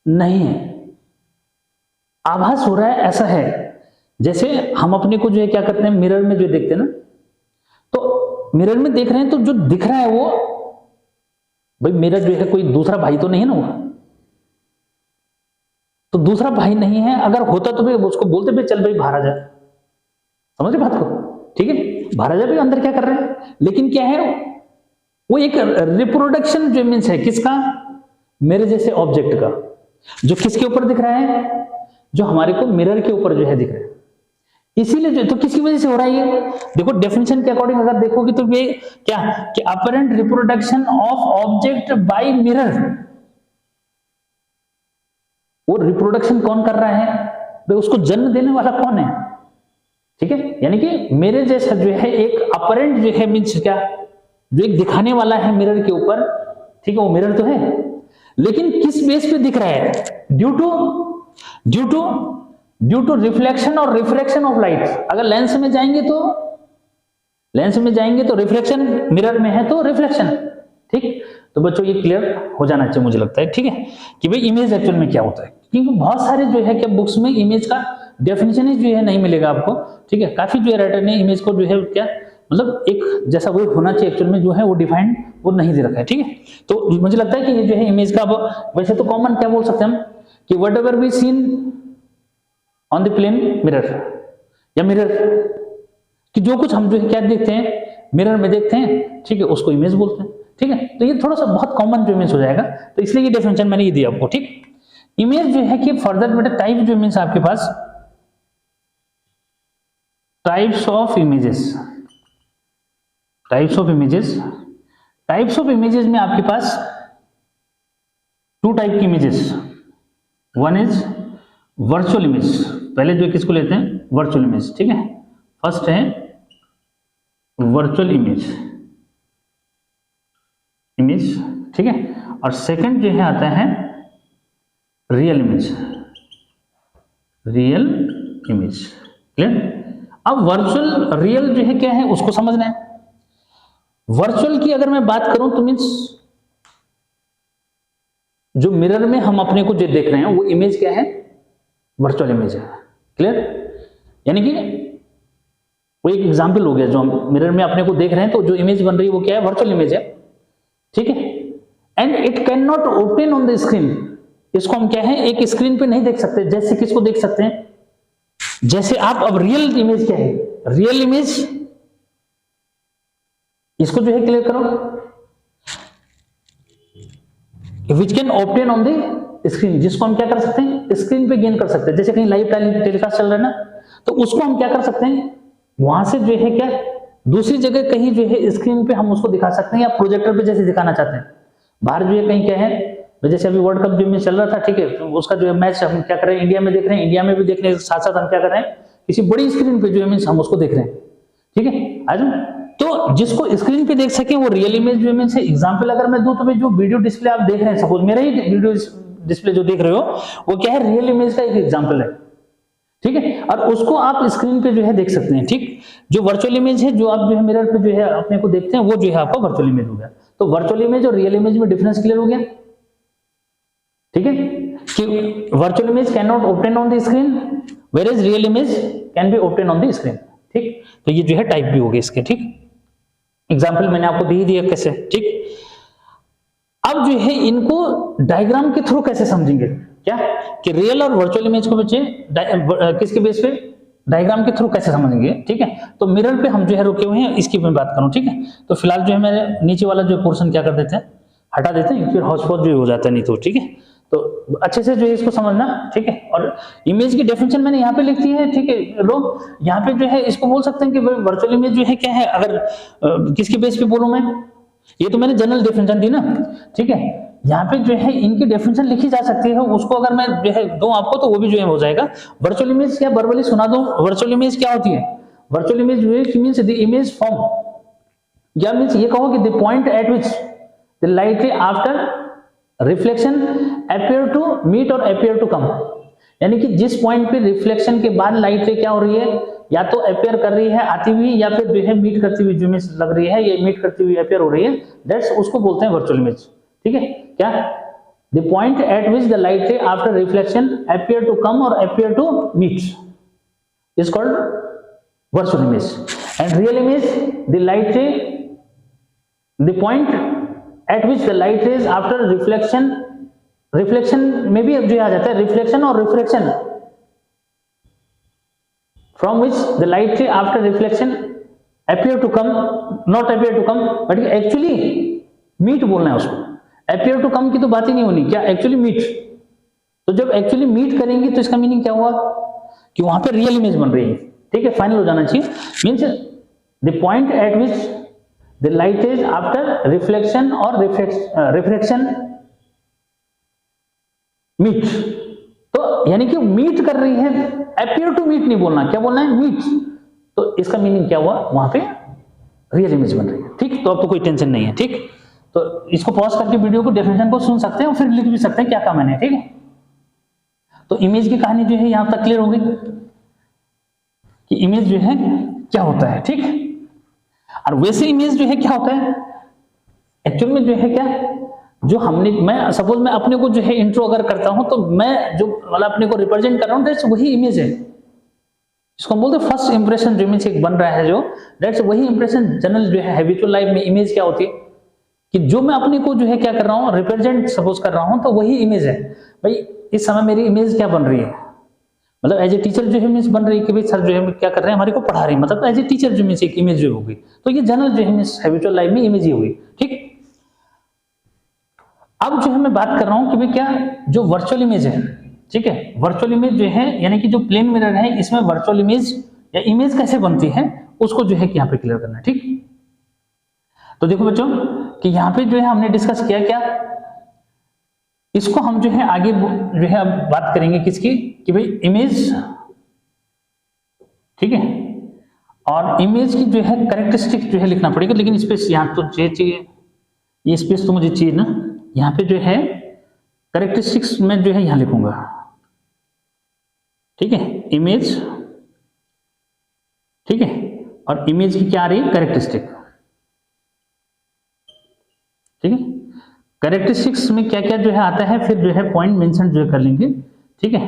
नहीं है, आभास हो रहा है, ऐसा है। जैसे हम अपने को जो है क्या करते हैं, मिरर में जो देखते हैं ना, तो मिरर में देख रहे हैं तो जो दिख रहा है वो, भाई मेरा जो है कोई दूसरा भाई तो नहीं है ना, वो तो दूसरा भाई नहीं है। अगर होता तो भाई उसको बोलते भाई चल भाई बाहर आ जा, समझ रहे बात को, ठीक है। बाहर आ जा भाई, अंदर क्या कर रहे हैं। लेकिन क्या है वो एक रिप्रोडक्शन जो मीन्स है किसका, मेरे जैसे ऑब्जेक्ट का, जो किसके ऊपर दिख रहा है, जो हमारे को मिरर के ऊपर जो है दिख रहा है। इसीलिए जो तो किसकी वजह से हो रहा है ये, देखो डेफिनेशन के अकॉर्डिंग अगर देखोगे तो ये क्या कि apparent reproduction of object by mirror. वो रिप्रोडक्शन कौन कर रहा है भाई, उसको जन्म देने वाला कौन है, ठीक है। यानी कि मेरे जैसा जो है एक अपरेंट जो है मीन्स क्या, जो एक दिखाने वाला है मिरर के ऊपर, ठीक है। वो मिरर तो है लेकिन किस बेस पे दिख रहा है, ड्यू टू रिफ्लेक्शन और रिफ्रैक्शन ऑफ लाइट। अगर लेंस में जाएंगे तो रिफ्लेक्शन, मिरर में है तो रिफ्लेक्शन, ठीक। तो बच्चों ये क्लियर हो जाना चाहिए मुझे लगता है, ठीक है, कि भाई इमेज एक्चुअल में क्या होता है। क्योंकि बहुत सारे जो है क्या बुक्स में इमेज का डेफिनेशन ही जो है नहीं मिलेगा आपको, ठीक है। काफी जो है राइटर ने इमेज को जो है क्या मतलब एक जैसा वो होना चाहिए एक्चुअल में जो है वो डिफाइंड वो नहीं दे रखा है, ठीक है। तो मुझे लगता है कि ये जो है इमेज का, वैसे तो कॉमन क्या बोल सकते हैं हम कि whatever we seen on the plane mirror, या मिरर कि जो कुछ हम जो है क्या देखते हैं मिरर में देखते हैं, ठीक है, उसको इमेज बोलते हैं, ठीक है। तो ये थोड़ा सा बहुत कॉमन जो इमेज हो जाएगा, तो इसलिए ये डेफिनेशन मैंने ये दिया आपको, ठीक। इमेज जो है कि फर्दर बेटा टाइप जो मीन्स आपके पास टाइप्स ऑफ इमेजेस में आपके पास टू टाइप की images. One is virtual image, पहले जो किसको लेते हैं वर्चुअल इमेज, ठीक है। फर्स्ट है वर्चुअल इमेज, ठीक है। और सेकंड जो है आता है रियल इमेज, क्लियर। अब वर्चुअल रियल जो है क्या है उसको समझना है। वर्चुअल की अगर मैं बात करूं तो मीन्स जो मिरर में हम अपने को जो देख रहे हैं वो इमेज क्या है, वर्चुअल इमेज है, क्लियर। यानी कि वो एक एग्जांपल हो गया, जो हम मिरर में अपने को देख रहे हैं तो जो इमेज बन रही है वो क्या है, वर्चुअल इमेज है, ठीक है। And it can not open on the screen, इसको हम क्या है एक स्क्रीन पे नहीं देख सकते, जैसे किसको देख सकते हैं, जैसे आप अब रियल इमेज क्या है, रियल इमेज, इसको जो है क्लियर करो, which can obtain on the screen, जिसको हम क्या कर सकते हैं स्क्रीन पे गेन कर सकते हैं। जैसे कहीं लाइव टेलीकास्ट चल रहा है ना, तो उसको हम क्या कर सकते हैं वहां से जो है क्या दूसरी जगह कहीं जो है स्क्रीन पे हम उसको दिखा सकते हैं, या प्रोजेक्टर पे जैसे दिखाना चाहते हैं। बाहर जो है कहीं क्या है, जैसे अभी वर्ल्ड कप जो में चल रहा था, ठीक है, तो उसका जो है मैच हम क्या कर रहे हैं इंडिया में देख रहे हैं, इंडिया में भी देखने के साथ साथ हम क्या कर रहे हैं किसी बड़ी स्क्रीन पे जो है मीन्स हम उसको देख रहे हैं, ठीक है। आज तो जिसको स्क्रीन पे देख सके वो रियल इमेज जो मीन्स एग्जांपल अगर मैं दूं तो भाई जो वीडियो डिस्प्ले आप देख रहे हैं, सपोज मेरा ही वीडियो डिस्प्ले जो देख रहे हो वो क्या है रियल इमेज का एक एग्जांपल है, ठीक है, और उसको आप स्क्रीन पे जो है देख सकते हैं, ठीक। जो वर्चुअल इमेज है जो आप जो है मिरर पे जो है अपने को देखते हैं वो जो है आपका वर्चुअल इमेज हो गया। तो वर्चुअल इमेज और रियल इमेज में डिफरेंस क्लियर हो गया, ठीक है, कि virtual image can not obtain on the screen whereas real image can be obtain on the screen, ठीक। तो ये जो है टाइप भी हो गए इसके, ठीक। एग्जाम्पल मैंने आपको दे ही दिया कैसे, ठीक। अब जो है इनको डायग्राम के थ्रू कैसे समझेंगे, क्या कि रियल और वर्चुअल इमेज को बच्चे किसके बेस पे डायग्राम के थ्रू कैसे समझेंगे, ठीक है। तो मिरर पे हम जो है रुके हुए हैं, इसकी मैं बात करूं, ठीक है। तो फिलहाल जो है मेरे नीचे वाला जो पोर्शन क्या कर देते हैं हटा देते हैं, फिर हॉटस्पॉट जो हो जाता है नहीं तो, ठीक है। तो अच्छे से जो है इसको समझना, ठीक है। और इमेज की डेफिनेशन मैंने यहाँ पे लिख दी है, ठीक है। लोग यहाँ पे जो है इसको बोल सकते हैं कि वर्चुअल इमेज जो है क्या है, अगर किसके बेस पे बोलूं मैं, ये तो मैंने जनरल डेफिनेशन दी ना, ठीक है। यहाँ पे जो है इनकी डेफिनेशन लिखी जा सकती है, उसको अगर मैं जो है दूं आपको तो वो भी जो है हो जाएगा। वर्चुअल इमेज क्या वर्बली सुना दूं, वर्चुअल इमेज क्या होती है, वर्चुअल इमेज जो है मींस द इमेज फॉर्म, या मींस ये कहो कि the point at which the light ray after reflection appear to meet और अपीयर टू कम, यानी कि जिस पॉइंट पे रिफ्लेक्शन के बाद लाइट रे क्या हो रही है, या तो अपीयर कर रही है आती हुई, या फिर जो है मीट करती हुई जो मींस लग रही है, ये मीट करती हुई अपीयर हो रही है, दैट्स उसको बोलते हैं वर्चुअल इमेज, ठीक है। क्या the point at which the light ray after reflection appear to come और appear to meet is called virtual image. And real image the light ray, the point at which the light rays after reflection में भी जो आ जाता है reflection और refraction, from which the light ray after reflection appear to come, not appear to come but actually meet बोलना है उसको, appear to come की तो बात ही नहीं होनी, क्या actually meet। तो जब actually meet करेंगे तो इसका मीनिंग क्या हुआ कि वहां पे रियल इमेज बन रही है, ठीक है। फाइनल हो जाना चाहिए, means the point at which the light is after reflection or refraction meet, तो यानी कि मीट कर रही है, appear to meet नहीं बोलना, क्या बोलना है मीट। तो इसका मीनिंग क्या हुआ, वहां पे रियल इमेज बन रही है, ठीक। तो अब तो कोई टेंशन नहीं है, ठीक। तो इसको पॉज करके वीडियो को डेफिनेशन को सुन सकते हैं और फिर लिख भी सकते हैं क्या काम है, ठीक है। तो इमेज की कहानी जो है यहां तक क्लियर हो गई कि इमेज जो है क्या होता है, ठीक। और वैसे इमेज जो है क्या होता है एक्चुअल में जो है क्या, जो हमने मैं सपोज मैं अपने को जो है इंट्रो अगर करता हूं तो मैं जो वाला अपने को रिप्रेजेंट कर रहा हूं दैट्स वही इमेज है, इसको हम बोलते हैं फर्स्ट इंप्रेशन जो इमेज एक बन रहा है जो दैट्स वही इंप्रेशन। जनरल जो है हैबिचुअल लाइफ में इमेज क्या होती है कि जो मैं अपने को जो है क्या कर रहा हूं रिप्रेजेंट सपोज कर रहा हूं तो वही इमेज है। भाई इस समय मेरी इमेज क्या बन रही है, मतलब एज ए टीचर जो है मीन्स बन रही है कि भाई सर जो है क्या कर रहे हैं हमारे को पढ़ा रही है, मतलब एज ए टीचर जो मीन्स एक इमेज जो होगी। तो ये जनरल जो है मीन्स हैबिचुअल लाइफ में इमेज ही होगी, ठीक। अब जो है मैं बात कर रहा हूं कि भाई क्या जो वर्चुअल इमेज है, ठीक है, वर्चुअल इमेज जो है यानी कि जो प्लेन मिरर है इसमें वर्चुअल इमेज या इमेज कैसे बनती है उसको जो है यहाँ पे क्लियर करना है, ठीक। तो देखो बच्चों कि यहाँ पे जो है हमने डिस्कस किया क्या, इसको हम जो है आगे जो है अब बात करेंगे किसकी कि भाई इमेज, ठीक है, और इमेज की जो है कैरेक्टरिस्टिक जो है लिखना पड़ेगा, लेकिन स्पेस यहाँ तो चाहिए, ये स्पेस तो मुझे चाहिए ना, यहाँ पे जो है कैरेक्टरिस्टिक्स में जो है यहाँ लिखूंगा, ठीक है, इमेज, ठीक है, और इमेज की क्या आ रही है कैरेक्टरिस्टिक, ठीक है। कैरेक्टरिस्टिक्स में क्या क्या जो है आता है फिर जो है पॉइंट मेंशन जो है कर लेंगे, ठीक है।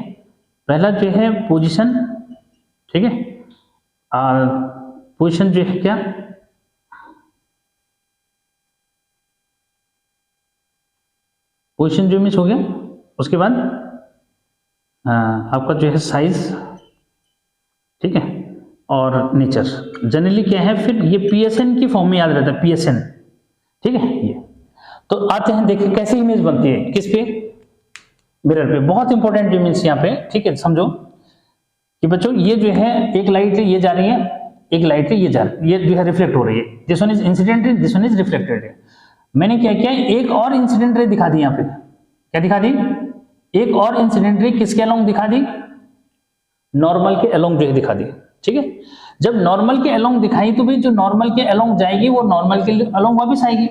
पहला जो है पोजीशन, ठीक है, और पोजीशन जो है क्या पोजीशन जो इमेज हो गया उसके बाद आपका जो है साइज, ठीक है, और नेचर। जनरली क्या है फिर ये PSN की फॉर्म में याद रहता है, PSN, ठीक है। ये तो आते हैं, देखिए कैसे इमेज बनती है, किस पे, मिरर पे। बहुत इंपॉर्टेंट इमेज यहाँ पे, ठीक है। समझो कि बच्चों ये जो है एक लाइट ये जा रही है, एक लाइट ये जा रही है, ये जो है रिफ्लेक्ट हो रही है, this one is incident ray, this one is reflected ray. मैंने क्या किया, एक और इंसिडेंट रे दिखा दी यहाँ पे। क्या दिखा दी, एक और इंसिडेंट रे किसके अलोंग दिखा दी, नॉर्मल के अलोंग जो है दिखा दी, ठीक है। जब नॉर्मल के अलोंग दिखाई तो भाई जो नॉर्मल के अलोंग जाएगी वो नॉर्मल के अलोंग वापस आएगी,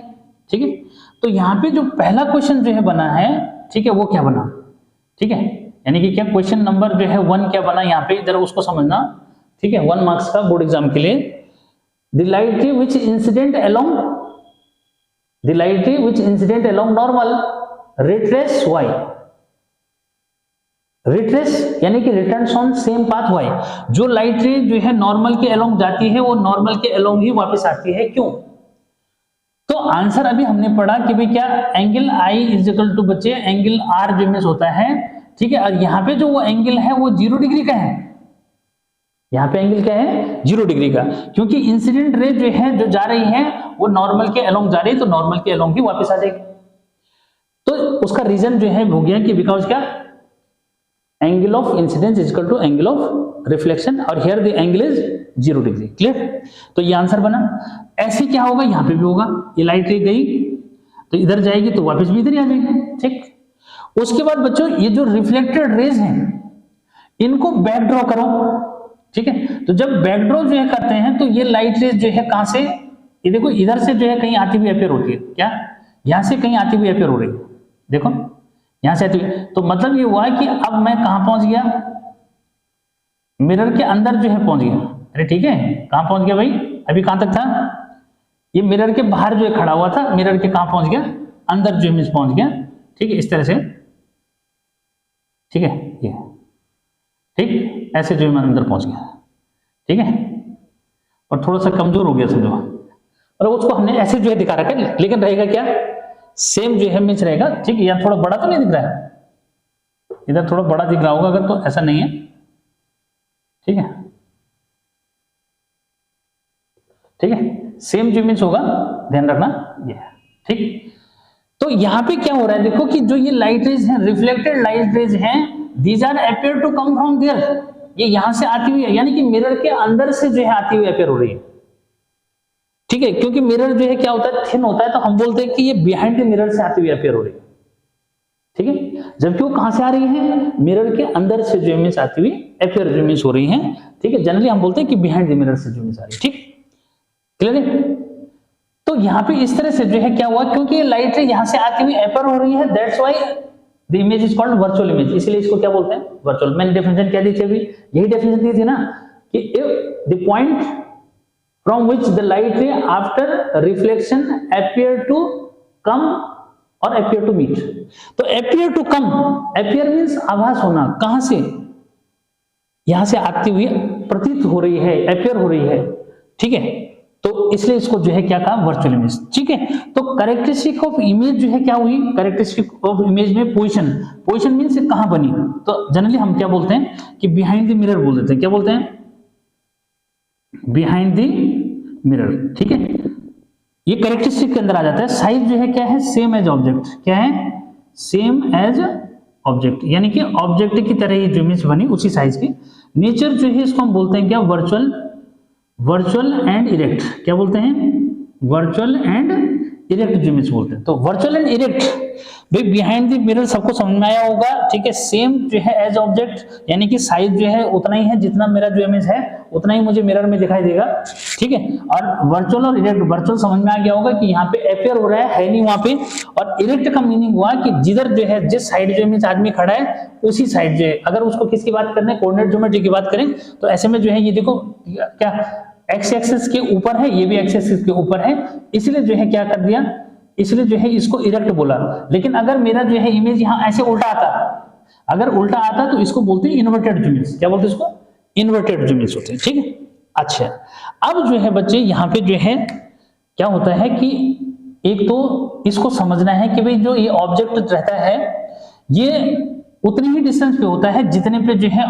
ठीक है। तो यहाँ पे जो पहला क्वेश्चन जो है बना है, ठीक है, वो क्या बना, ठीक है, यानी कि क्या क्वेश्चन नंबर जो है 1 क्या बना यहाँ पे, जरा उसको समझना, ठीक है। 1 मार्क्स का बोर्ड एग्जाम के लिए, the light ray which incident along, the light ray which incident along normal retrace why, retrace यानी कि returns on same path why. जो लाइट रे जो है नॉर्मल के अलोंग जाती है वो नॉर्मल के अलोंग ही वापस आती है, क्यों। तो आंसर अभी हमने पढ़ा कि भाई क्या, angle I is equal to बच्चे एंगल आर जो इमेज होता है, ठीक है। और यहाँ पे जो वो एंगल है वो 0 डिग्री का है, यहाँ पे एंगल क्या है, 0 डिग्री का, क्योंकि इंसिडेंट रे जो है जो जा रही है वो नॉर्मल के अलोंग जा रही है, तो नॉर्मल के अलोंग ही वापस आ जाएगी। तो उसका रीजन जो है हो गया कि बिकॉज क्या, angle of incidence is equal to angle of reflection, और here the angle is 0 degree, clear. तो ये आंसर बना। ऐसे क्या होगा, यहाँ पे भी होगा, ये लाइट रे गई तो इधर जाएगी तो वापस भी इधर ही आ जाएगी, ठीक। उसके बाद बच्चों ये जो रिफ्लेक्टेड रेज हैं इनको बैक ड्रॉ करो, ठीक है। तो जब बैक ड्रॉ जो है करते हैं तो ये लाइट रेज जो है कहां से, ये देखो इधर से जो है कहीं आती हुई अपेयर होती है, क्या यहां से कहीं आती हुई अपेयर हो रही है, देखो यहां से आती हुई। तो मतलब ये हुआ कि अब मैं कहां पहुंच गया, मिरर के अंदर जो है पहुंच गया। अरे ठीक है, कहां पहुंच गया भाई, अभी कहां तक था, ये मिरर के बाहर जो है खड़ा हुआ था, मिरर के कहां पहुंच गया, अंदर जो इमेज पहुंच गया, ठीक है, इस तरह से, ठीक है, ये ठीक ऐसे जो मैं अंदर पहुंच गया, ठीक है। और थोड़ा सा कमजोर हो गया समझो, और उसको हमने ऐसे जो है दिखा रखा है, लेकिन रहेगा क्या, सेम जो है इमेज रहेगा, ठीक है। यहाँ थोड़ा बड़ा तो नहीं दिख रहा है, इधर थोड़ा बड़ा दिख रहा होगा अगर, तो ऐसा नहीं है, ठीक है, ठीक है, सेम जो इमेज होगा, ध्यान रखना ये, ठीक। तो यहाँ पे क्या हो रहा है, देखो कि जो ये लाइट रेज हैं, रिफ्लेक्टेड लाइट रेज हैं, these are appear to come from there, ये यहां से आती हुई है, यानी कि मिरर के अंदर से जो है आती हुई अपियर हो रही है, ठीक है। क्योंकि मिरर जो है क्या होता है, थिन होता है, तो हम बोलते हैं कि ये बिहाइंड द मिरर से आती हुई अपियर हो रही है, ठीक है। जबकि वो कहां से आ रही है, मिरर के अंदर से जो इमेज आती हुई अपियर जो इमेज हो रही है, ठीक है। जनरली हम बोलते हैं कि बिहाइंड द मिरर से जो इमेज आ रही है, ठीक, क्लियर है। तो यहाँ पे इस तरह से जो है क्या हुआ, क्योंकि ये लाइट रे यहाँ से आती हुई अपियर हो रही है, that's why the image is called virtual image, इसलिए इसको क्या बोलते हैं, वर्चुअल। मैंने डेफिनेशन क्या दी थी अभी, यही डेफिनेशन दी थी ना, कि if the point from which the light ray after reflection appear to come और अपीयर टू मीट। तो appear to come, appear means आभास होना, कहां से, यहां से आती हुई प्रतीत हो रही है, अपीयर हो रही है, ठीक है। तो इसलिए इसको जो है क्या कहा, वर्चुअल इमेज, ठीक है। तो कैरेक्टरिस्टिक ऑफ इमेज जो है क्या हुई, कैरेक्टरिस्टिक ऑफ इमेज में पोजीशन, पोजीशन मींस कहां बनी। तो जनरली हम क्या बोलते हैं कि बिहाइंड द मिरर बोल देते हैं, क्या बोलते हैं, बिहाइंड द मिरर, ठीक है। ये कैरेक्टरिस्टिक के अंदर आ जाता है। साइज जो है क्या है, सेम एज ऑब्जेक्ट, क्या है, सेम एज ऑब्जेक्ट, यानी कि ऑब्जेक्ट की तरह ही जो इमेज बनी उसी साइज की। नेचर जो है इसको हम बोलते हैं क्या, वर्चुअल, वर्चुअल एंड इरेक्ट, क्या बोलते हैं, वर्चुअल एंड इरेक्ट जो इमेज बोलते हैं। तो वर्चुअल एंड इरेक्ट भाई बिहाइंड द मिरर सबको समझ में आया होगा, ठीक है। सेम जो है एज ऑब्जेक्ट, यानी कि साइज जो है उतना ही है जितना मेरा जो इमेज है उतना ही मुझे मिरर में दिखाई देगा, ठीक है। और वर्चुअल और इरेक्ट, वर्चुअल समझ में आ गया होगा कि यहाँ पे अपियर हो रहा है नहीं वहां पे, और इरेक्ट का मीनिंग हुआ कि जिधर जो है, जिस साइड जो इमेज आदमी खड़ा है उसी साइड जो है, अगर उसको किसकी बात करें, कोऑर्डिनेट ज्योमेट्री की बात करें, तो ऐसे में जो है ये देखो क्या एक्स एक्सिस के ऊपर है, ये भी एक्स एक्सिस के ऊपर है, इसलिए जो है क्या कर दिया, इसलिए जो है इसको इरेक्ट बोला। लेकिन अगर मेरा जो है इमेज यहाँ ऐसे उल्टा आता, अगर उल्टा आता तो इसको बोलते हैं इन्वर्टेड इमेज, क्या बोलते हैं इसको, इन्वर्टेड इमेज होते हैं, ठीक है। अच्छा, अब जो है बच्चे यहाँ पे जो है क्या होता है कि एक तो इसको समझना है कि भाई जो ये ऑब्जेक्ट रहता है, ये उतनी ही डिस्टेंस पे होता है जितने पे जो है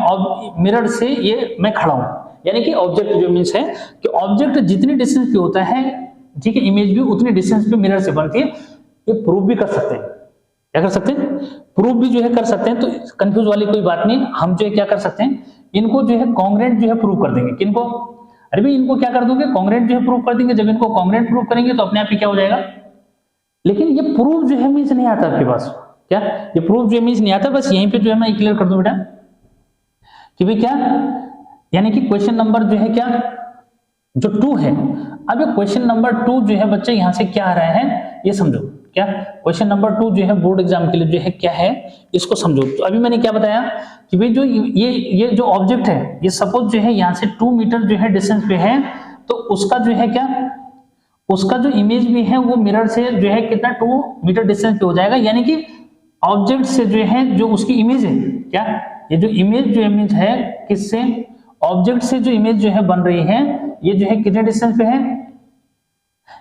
मिरर से ये मैं खड़ा हूं, यानी कि ऑब्जेक्ट जो मीन्स है कि ऑब्जेक्ट जितनी डिस्टेंस पे होता है, ठीक है, इमेज भी उतनी डिस्टेंस पे मिरर से बनती है। ये प्रूव भी कर सकते हैं, क्या कर सकते हैं, प्रूव भी जो है कर सकते हैं। तो कंफ्यूज वाली कोई बात नहीं, हम जो है क्या कर सकते हैं, इनको जो है कॉन्ग्रेंट जो है प्रूव कर देंगे। किनको, अरे भाई इनको क्या कर दोगे, कॉन्ग्रेंट जो है प्रूव कर देंगे। जब इनको कॉन्ग्रेंट प्रूव करेंगे तो अपने आप ही क्या हो जाएगा। लेकिन ये प्रूफ जो है मीन्स नहीं आता आपके पास, क्या ये प्रूफ जो है मीन्स नहीं आता। बस यहीं पे जो है मैं क्लियर कर दूं बेटा कि भाई क्या, यानी कि क्वेश्चन नंबर जो है क्या, जो 2 है। अब ये क्वेश्चन नंबर 2 जो है बच्चे यहां से क्या आ रहा है ये समझो। क्या क्वेश्चन नंबर 2 जो है बोर्ड एग्जाम के लिए जो है क्या है इसको समझो। तो अभी मैंने क्या बताया कि भाई जो ये जो ऑब्जेक्ट है, ये सपोज जो है यहां से 2 मीटर जो है डिस्टेंस पे है, तो उसका जो है क्या, उसका जो इमेज भी है वो मिरर से जो है कितना 2 मीटर डिस्टेंस पे हो जाएगा। यानी कि ऑब्जेक्ट से जो है जो उसकी इमेज है, क्या ये जो इमेज जो इमेज है किससे, ऑब्जेक्ट से जो इमेज जो है बन रही है, ये जो है कितने डिस्टेंस पे है,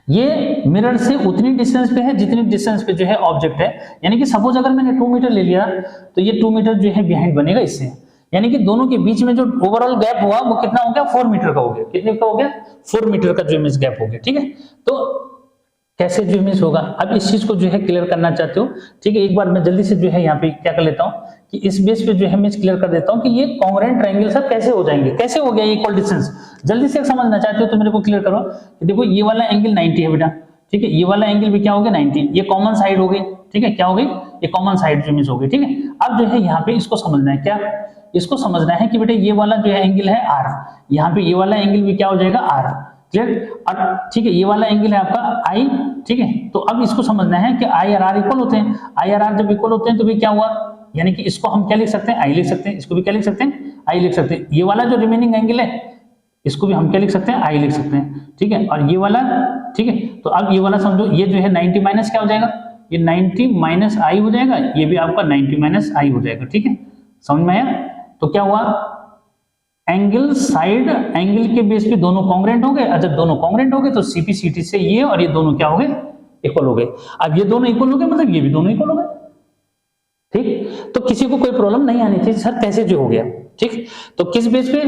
ये मिरर से उतनी डिस्टेंस पे है जितनी डिस्टेंस पे जो है ऑब्जेक्ट है। यानी कि सपोज अगर मैंने 2 मीटर ले लिया तो ये 2 मीटर जो है बिहाइंड बनेगा इससे। यानी कि दोनों के बीच में जो ओवरऑल गैप हुआ वो कितना हो गया, 4 मीटर का हो गया। कितने का हो गया, 4 मीटर का जो इमेज गैप हो गया। ठीक है, तो कैसे जो इमेज होगा, अब इस चीज को जो है क्लियर करना चाहते हो, ठीक है, एक बार मैं जल्दी से जो है यहाँ पे क्या कर लेता हूँ कि इस बेस पे जो है मैं क्लियर कर देता हूँ कि ये कॉन्ग्रुएंट ट्रायंगल सब कैसे हो जाएंगे, कैसे हो गया इक्वल डिस्टेंस। जल्दी से समझना चाहते हो तो मेरे को क्लियर करो कि देखो ये वाला एंगल 90 है बेटा, ठीक है, ये वाला एंगल भी क्या हो गया 90, ये कॉमन साइड हो गई। ठीक है, क्या हो गई, ये कॉमन साइड जो इमेज हो गई। ठीक है, अब जो है यहाँ पे इसको समझना है, क्या इसको समझना है कि बेटे ये वाला जो है एंगल है R, यहाँ पे ये वाला एंगल भी क्या हो जाएगा R, क्लियर। और ठीक है, ये वाला एंगल है आपका I, ठीक है। तो अब इसको समझना है कि I और R इक्वल होते हैं। I और R जब इक्वल होते हैं तो भी क्या हुआ, यानी कि इसको हम क्या लिख सकते हैं, I लिख सकते हैं, इसको भी क्या लिख सकते हैं, I लिख सकते हैं। ये वाला जो रिमेनिंग एंगल है इसको भी हम क्या लिख सकते हैं, I लिख सकते हैं। ठीक है, और ये वाला, ठीक है, तो अब ये वाला समझो, ये जो है 90 माइनस क्या हो जाएगा, ये 90 माइनस I हो जाएगा, ये भी आपका 90 माइनस I हो जाएगा। ठीक है, समझ में आया। तो क्या हुआ, एंगल साइड एंगल के बेस पे दोनों कॉन्ग्रुएंट हो गए। और जब दोनों कॉन्ग्रुएंट हो गए तो सीपी सीटी से ये और ये दोनों क्या हो गए, इक्वल हो गए। अब ये दोनों इक्वल हो गए मतलब ये भी दोनों इक्वल हो गए। ठीक, तो किसी को कोई प्रॉब्लम नहीं आनी चाहिए सर कैसे जो हो गया। ठीक, तो किस बेस पे,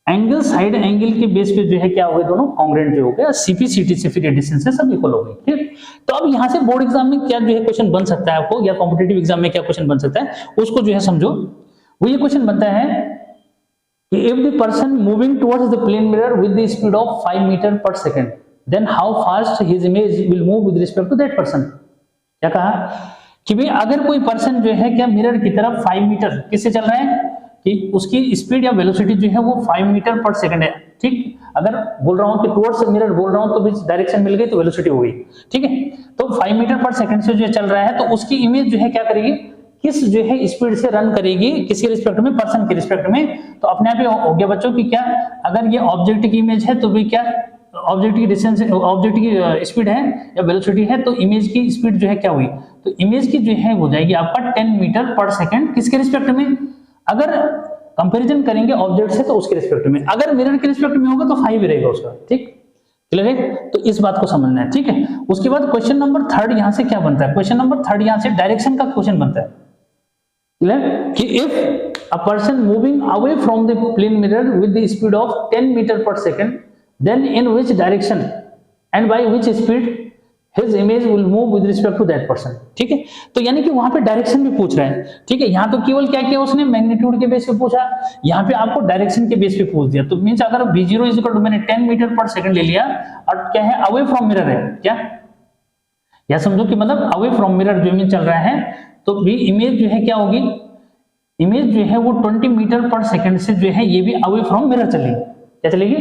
एंगल साइड एंगल के बेस पे जो है क्या हो गए, दोनों कॉन्ग्रुएंट जो हो गए, सीपी सीटी से फिर डिस्टेंस से सब इक्वल हो गए। ठीक, तो अब यहां से बोर्ड एग्जाम में क्या जो है क्वेश्चन बन सकता है आपको, या कॉम्पिटिटिव एग्जाम में क्या क्वेश्चन बन सकता है उसको जो है समझो। वो ये क्वेश्चन बनता है कि if the person moving towards the plane mirror with the speed of 5 meter per second, then how fast his image will move with respect to that person। क्या कहा कि भाई अगर कोई पर्सन जो है क्या मिरर की तरफ 5 मीटर किससे चल रहा है, कि उसकी स्पीड या वेलोसिटी जो है वो 5 मीटर पर सेकंड है। ठीक, अगर बोल रहा हूं कि टुवर्ड्स मिरर बोल रहा हूं तो भी डायरेक्शन मिल गई तो वेलोसिटी हो गई। ठीक है, तो 5 मीटर पर सेकंड से जो चल रहा है तो उसकी इमेज जो है क्या करेगी, किस जो है स्पीड से रन करेगी, किसी रिस्पेक्ट में, पर्सन के रिस्पेक्ट में। तो अपने आप ही हो गया बच्चों की क्या, अगर ये ऑब्जेक्ट की इमेज है तो भी क्या ऑब्जेक्ट की डिस्टेंस, ऑब्जेक्ट की स्पीड है या वेलोसिटी है, तो इमेज की स्पीड जो है क्या हुई, तो इमेज की जो है हो जाएगी आपका 10 मीटर पर सेकंड किसके रिस्पेक्ट में, अगर कंपैरिजन करेंगे ऑब्जेक्ट से तो उसके रिस्पेक्ट में, अगर मिरर के रिस्पेक्ट में होगा तो 5 ही रहेगा उसका। ठीक, क्लियर है, तो इस बात को समझना है। ठीक है, उसके बाद क्वेश्चन नंबर 3 यहां से क्या बनता है, क्वेश्चन नंबर 3 यहां से डायरेक्शन का क्वेश्चन बनता है। कि if a person moving away from the plane mirror with the speed of 10 meter per second, then in which direction and by which speed his image will move with respect to that person। ठीक है, तो यानी कि वहां पे direction भी पूछ रहा है। ठीक है, यहाँ तो केवल क्या किया उसने, मैग्नीट्यूड के बेस पे पूछा, यहाँ पे आपको डायरेक्शन के बेस पे पूछ दिया। तो मीन्स अगर v0 इज इक्वल टू मैंने 10 मीटर पर सेकंड ले लिया और क्या है अवे फ्रॉम मिरर है, क्या या समझो कि मतलब अवे फ्रॉम मिरर जो इमेज चल रहा है, तो भी इमेज जो है क्या होगी, इमेज जो है वो 20 मीटर पर सेकंड से जो है ये भी अवे फ्रॉम मिरर चलेगी। क्या चलेगी,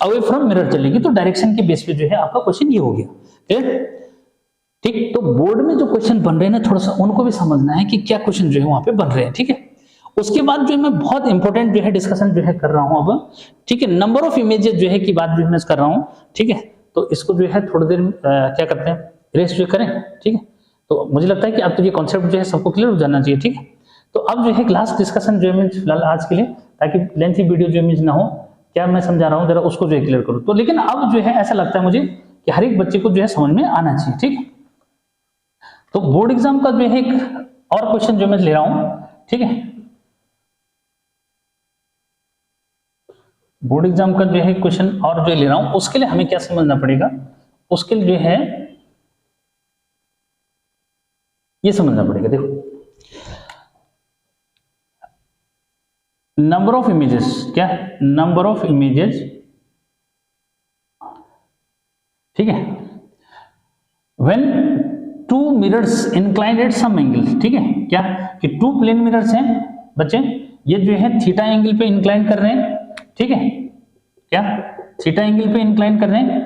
अवे फ्रॉम मिरर चलेगी। तो डायरेक्शन के बेस पे जो है आपका क्वेश्चन ये हो गया। क्लियर, ठीक, तो बोर्ड में जो क्वेश्चन बन रहे हैं ना थोड़ा सा उनको भी समझना है कि क्या क्वेश्चन जो है वहां पे बन रहे हैं। ठीक है, उसके बाद जो है मैं बहुत इंपॉर्टेंट जो है डिस्कशन जो है कर रहा हूं अब। ठीक है, नंबर ऑफ इमेजेस जो है की बात जो है मैं कर रहा हूं। ठीक है, तो इसको जो है थोड़ी देर क्या करते हैं रेस्ट जो करें। ठीक है, तो मुझे लगता है कि अब तो ये कॉन्सेप्ट जो है सबको क्लियर हो जाना चाहिए। ठीक है, तो अब जो है क्लास डिस्कशन जो है फिलहाल आज के लिए, ताकि लेंथी वीडियो जो है ना हो, क्या मैं समझा रहा हूँ जरा उसको जो है क्लियर करूँ। तो लेकिन अब जो है ऐसा लगता है मुझे कि हर एक बच्चे को जो है समझ में आना चाहिए। ठीक है, तो बोर्ड एग्जाम का जो है एक और क्वेश्चन जो मैं ले रहा हूं, ठीक है, बोर्ड एग्जाम का जो है क्वेश्चन और जो ले रहा हूं, उसके लिए हमें क्या समझना पड़ेगा, उसके लिए जो है ये समझना पड़ेगा। देखो, नंबर ऑफ इमेजेस, क्या नंबर ऑफ इमेजेस, ठीक है, when two mirrors inclined at some angle, ठीक है, क्या कि टू प्लेन मिरर्स हैं बच्चे, ये जो है थीटा एंगल पे इंक्लाइन कर रहे हैं, ठीक है, क्या थीटा एंगल पे इंक्लाइन कर रहे हैं,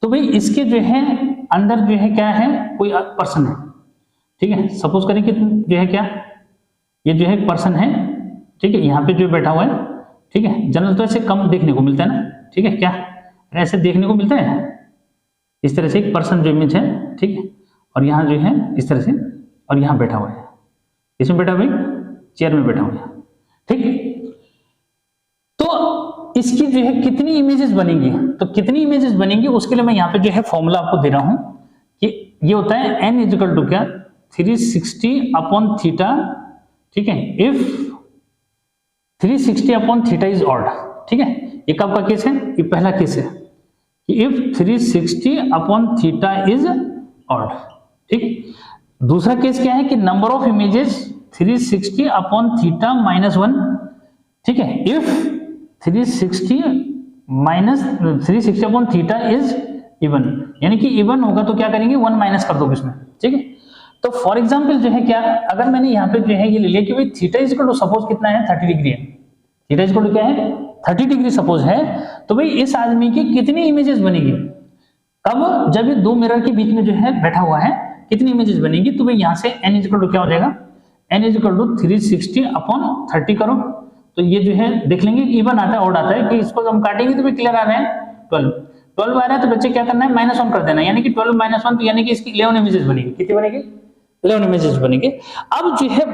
तो भाई इसके जो है अंदर जो है क्या है, कोई पर्सन है, ठीक है, सपोज करें कि जो है क्या, ये जो है एक पर्सन है, ठीक है, यहाँ पे जो बैठा हुआ है, ठीक है, जनरल तो ऐसे कम देखने को मिलता है ना, ठीक है, क्या ऐसे देखने को मिलता है, इस तरह से एक पर्सन जो इमेज है, ठीक है, और यहाँ जो है इस तरह से, और यहाँ बैठा हुआ है, इसमें बैठा भाई चेयर में बैठा हुआ है, ठीक, तो इसकी जो है कितनी इमेजेस बनेंगी, तो कितनी इमेजेस बनेंगी उसके लिए मैं यहाँ पे जो है फॉर्मूला आपको दे रहा हूं कि ये होता है n इक्वल टू क्या 360 अपॉन थीटा, ठीक है, if 360 upon theta is odd, ठीक है, ये कब का केस है, ये पहला केस है कि if 360 upon theta is odd, ठीक, दूसरा केस क्या है कि number of images 360 upon theta minus 1, ठीक है, if 360 upon theta is even, यानी कि इवन होगा तो क्या करेंगे 1 माइनस कर दो इसमें, ठीक है, तो फॉर एग्जांपल जो है क्या, अगर मैंने यहाँ पे जो है ये ले लिया कि भाई theta is equal to suppose कितना है 30 डिग्री है, थीटा इज इक्वल टू क्या है 30 डिग्री सपोज है, तो भाई इस आदमी की कितनी इमेजेस बनेगी, कब, जब ये दो मिरर के बीच में जो है बैठा हुआ है, कितनी इमेजेस बनेगी, तो भाई यहाँ से n इज इक्वल टू क्या हो जाएगा, n is equal to 360 upon 30 करो, तो ये जो है देख लेंगे इवन आता है ऑड आता है, कि इसको हम काटेंगे तो भी क्लियर आ रहा है 12 आ रहा है, तो बच्चे क्या करना है -1 कर देना, यानी कि 12 - 1, तो यानी कि इसकी 11 इमेजेस बनेगी, कितनी बनेगी 11 इमेजेस बनेगी। अब जो है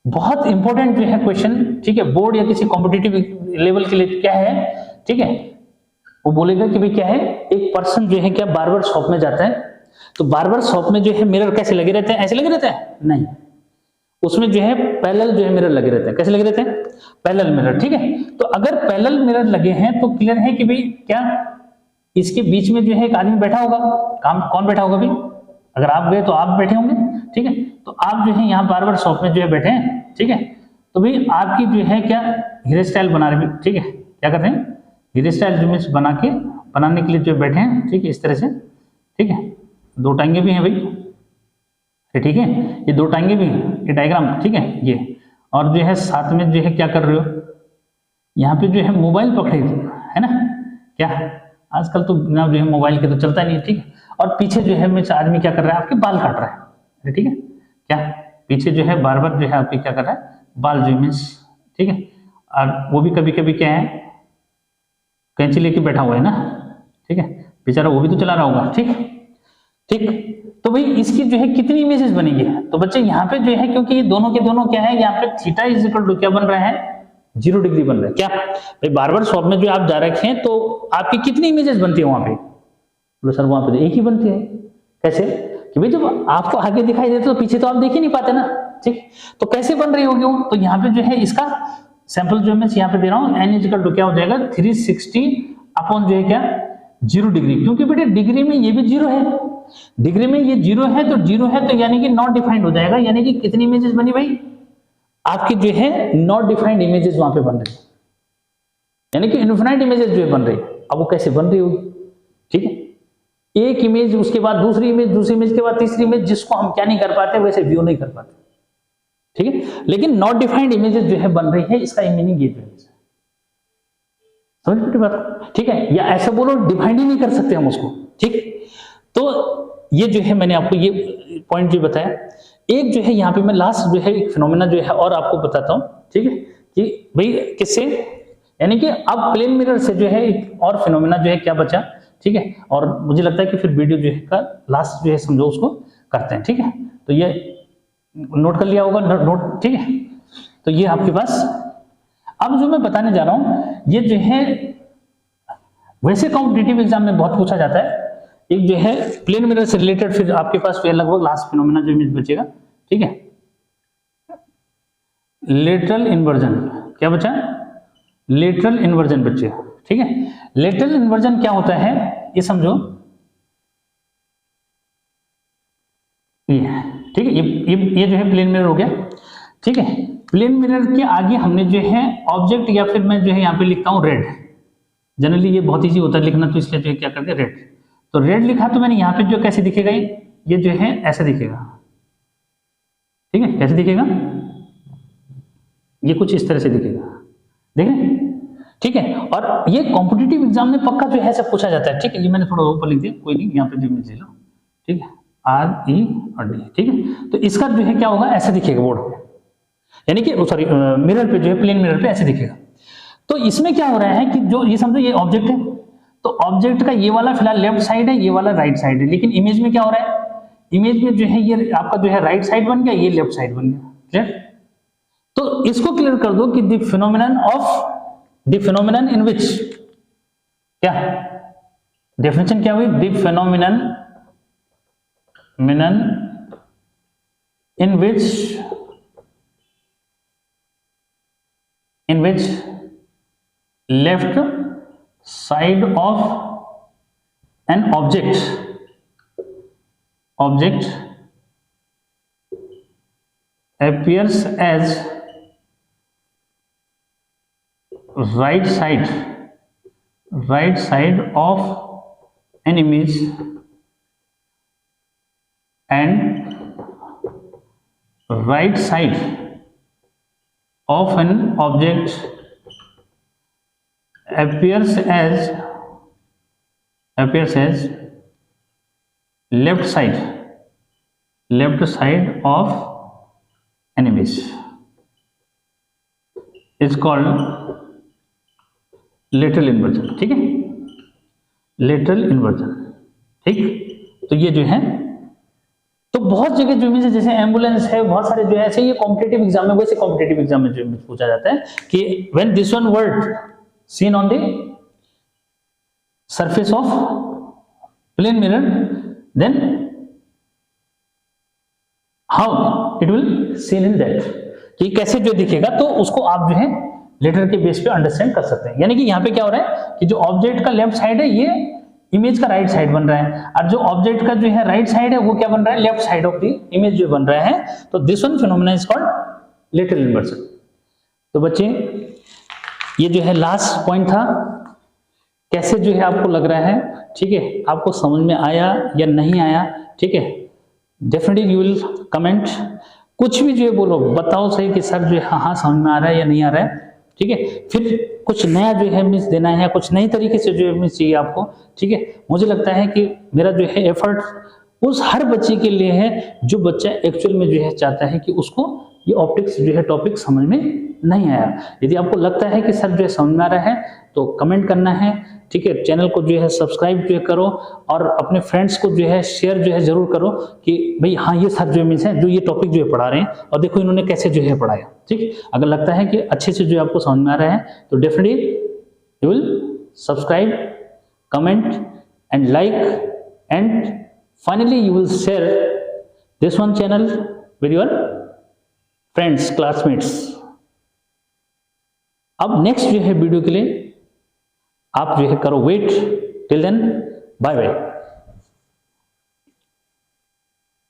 बहुत इंपॉर्टेंट जो है क्वेश्चन, ठीक है, बोर्ड या किसी कॉम्पिटिटिव लेवल के लिए क्या है, ठीक है, वो बोलेगा कि भाई क्या है, एक पर्सन जो है क्या बार्बर शॉप में जाता है, तो बार्बर शॉप में जो है मिरर कैसे लगे रहते हैं, ऐसे लगे रहते हैं, नहीं, उसमें जो है पैरेलल जो है मिरर लगे रहते हैं, कैसे लगे रहते हैं, पैरेलल मिरर, ठीक है, तो अगर पैरेलल मिरर लगे हैं तो क्लियर है कि भाई क्या इसके बीच में जो है एक आदमी बैठा होगा, कौन बैठा होगा भाई, अगर आप गए तो आप बैठे होंगे, ठीक है, तो आप जो है यहाँ बार्बर शॉप में जो है बैठे हैं, ठीक है, तो भाई आपकी जो है क्या हेयर स्टाइल बना रहे हैं, ठीक है, क्या कर रहे हैं, हेयर स्टाइल जो है बनाने के लिए जो बैठे हैं, ठीक है, इस तरह से, ठीक है, दो टांगे भी हैं भाई, ठीक है, ये दो टांगे भी हैं, ये डायग्राम, ठीक है, ये, और जो है साथ में जो है क्या कर रहे हो, यहाँ पे जो है मोबाइल पकड़े है ना, क्या आजकल तो बिना जो है मोबाइल के तो चलता नहीं है, ठीक है, और पीछे जो है आदमी क्या कर रहा है, आपके बाल काट रहा है, ठीक है, क्या पीछे जो है बार्बर जो है आपके क्या कर रहा है, बाल जो मीन्स, ठीक है, और वो भी कभी कभी क्या है कैंची लेके बैठा हुआ है ना, ठीक है, बेचारा वो भी तो चला रहा होगा, ठीक, तो भाई इसकी जो है कितनी इमेजेस बनेगी, तो बच्चे यहाँ पे जो है क्योंकि ये दोनों के दोनों क्या है, यहाँ पे थीटा इज इक्वल टू क्या बन रहा है 0 डिग्री बन रहा है, क्या भाई बार्बर शॉप में जो आप जा रखे हैं तो आपकी कितनी इमेजेस बनती है वहां पे, बोलो सर वहां पे तो एक ही बनती है, कैसे, कि भाई जब आपको आगे दिखाई देता तो पीछे तो आप देख ही नहीं पाते ना, ठीक, तो कैसे बन रही होगी वो, तो यहाँ पे जो है इसका सैंपल जो मैं यहाँ पे दे रहा हूँ n इक्वल टू क्या हो जाएगा 360 अपॉन जो है क्या 0 डिग्री, क्योंकि बेटे डिग्री में ये भी 0 है, डिग्री में ये 0 है, तो 0 है तो यानी कि नॉट डिफाइंड हो जाएगा, यानी कि कितनी इमेजेस बनी भाई आपकी जो है नॉट डिफाइंड इमेजेस वहां पे बन रही, यानी कि इनफिनाइट इमेजेस जो है बन रही, अब वो कैसे बन रही होगी, ठीक है, एक इमेज उसके बाद दूसरी इमेज के बाद तीसरी इमेज, जिसको हम क्या नहीं कर पाते वैसे व्यू नहीं कर पाते, ठीक है, लेकिन नॉट डिफाइंड इमेजेस जो है बन रही है, इसका मीनिंग ये है, समझ में बात, ठीक है, या ऐसा बोलो डिफाइंड ही नहीं कर सकते हम उसको, ठीक, तो ये जो है मैंने आपको ये पॉइंट जो बताया, एक जो है यहाँ पे मैं लास्ट जो है एक फिनोमेना जो है और आपको बताता हूँ, ठीक है, कि भाई किससे, यानी कि अब प्लेन मिरर से जो है एक और फिनोमेना जो है क्या बचा, ठीक है, और मुझे लगता है कि फिर वीडियो जो है का लास्ट जो है समझो उसको करते हैं, ठीक है, तो ये नोट कर लिया होगा, नोट, ठीक है, तो ये आपके पास अब जो मैं बताने जा रहा हूं ये जो है वैसे कॉम्पिटिटिव एग्जाम में बहुत पूछा जाता है, एक जो है प्लेन मिरर से रिलेटेड, फिर आपके पास लगभग लास्ट फिनोमेना जो इमेज बचेगा ठीक है। लेटरल इन्वर्जन, क्या बचा? लेटरल इन्वर्जन बच्चे, ठीक है। लेटरल इन्वर्जन क्या होता है ये समझो, ये ठीक है, ये जो है प्लेन मिरर हो गया, ठीक है। प्लेन मिरर के आगे हमने जो है ऑब्जेक्ट, या फिर मैं जो है यहाँ पे लिखता हूँ रेड, जनरली ये बहुत ईजी होता है लिखना, तो इसलिए जो है क्या करते हैं रेड, तो रेड लिखा, तो मैंने यहाँ पे जो कैसे दिखेगा, ये जो है ऐसे दिखेगा, ठीक है। कैसे दिखेगा? ये कुछ इस तरह से दिखेगा, देख रहे हैं, ठीक है। और ये कॉम्पिटिटिव एग्जाम में पक्का जो है ऐसा पूछा जाता है, ठीक है। ये मैंने थोड़ा ऊपर लिख दिया, कोई नहीं, यहाँ पे जो ले लो, ठीक है, R E और D, ठीक है। तो इसका जो है क्या होगा, ऐसे दिखेगा बोर्ड पे, यानी कि सॉरी मिरर पे जो है, प्लेन मिरर पे ऐसे दिखेगा। तो इसमें क्या हो रहा है कि जो ये समझो ये ऑब्जेक्ट है, तो ऑब्जेक्ट का ये वाला फिलहाल लेफ्ट साइड है, ये वाला राइट साइड है, लेकिन इमेज में क्या हो रहा है, इमेज में जो है ये आपका जो है राइट साइड बन गया, ये लेफ्ट साइड बन गया, क्लियर। तो इसको क्लियर कर दो कि द फिनोमिनन इन विच, क्या डेफिनेशन क्या हुई, the phenomenon in which left side of an object appears as right side of an image and right side of an object appears as left side of an image is called lateral inversion, ठीक है, lateral inversion, ठीक। तो ये जो है, तो बहुत जगह जो इमेज है, जैसे एम्बुलेंस है, बहुत सारे जो है ऐसे, ये कॉम्पिटिटिव एग्जाम में, वैसे कॉम्पिटिटिव एग्जाम में जो इमेज पूछा जाता है कि when this one word seen on the surface of plane mirror then how it will seen in that, कि कैसे जो दिखेगा, तो उसको आप जो है लेटर के बेस पे अंडरस्टैंड कर सकते हैं। यानी कि यहाँ पे क्या हो रहा है कि जो ऑब्जेक्ट का लेफ्ट साइड है, ये इमेज का राइट साइड बन रहा है, और जो ऑब्जेक्ट का जो है राइट साइड है, वो क्या बन रहा है, left side of the image जो बन रहा है। तो this one phenomena is called lateral inversion. तो बच्चे ये जो है लास्ट पॉइंट था, कैसे जो है आपको लग रहा है, ठीक है, आपको समझ में आया या नहीं आया, ठीक है। डेफिनेटली यू विल कमेंट, कुछ भी जो है बोलो, बताओ सही कि सर जो है हाँ समझ में आ रहा है या नहीं आ रहा है, ठीक है। फिर कुछ नया जो है मीन्स देना है, या कुछ नई तरीके से जो है मीन्स चाहिए आपको, ठीक है। मुझे लगता है कि मेरा जो है एफर्ट उस हर बच्चे के लिए है जो बच्चा एक्चुअल में जो है चाहता है कि उसको ये ऑप्टिक्स जो है टॉपिक समझ में नहीं आया। यदि आपको लगता है कि सर जो है समझ में आ रहा है तो कमेंट करना है, ठीक है। चैनल को जो है सब्सक्राइब जो है करो, और अपने फ्रेंड्स को जो है शेयर जो है जरूर करो कि भाई हाँ ये सर जो मीन्स है जो ये टॉपिक जो है पढ़ा रहे हैं, और देखो इन्होंने कैसे जो है पढ़ाया, ठीक। अगर लगता है कि अच्छे से जो आपको समझ में आ रहा है तो definitely you will subscribe, comment and like, and finally you will share this one channel with your friends, classmates. अब नेक्स्ट जो है वीडियो के लिए आप जो है करो wait, till then bye bye.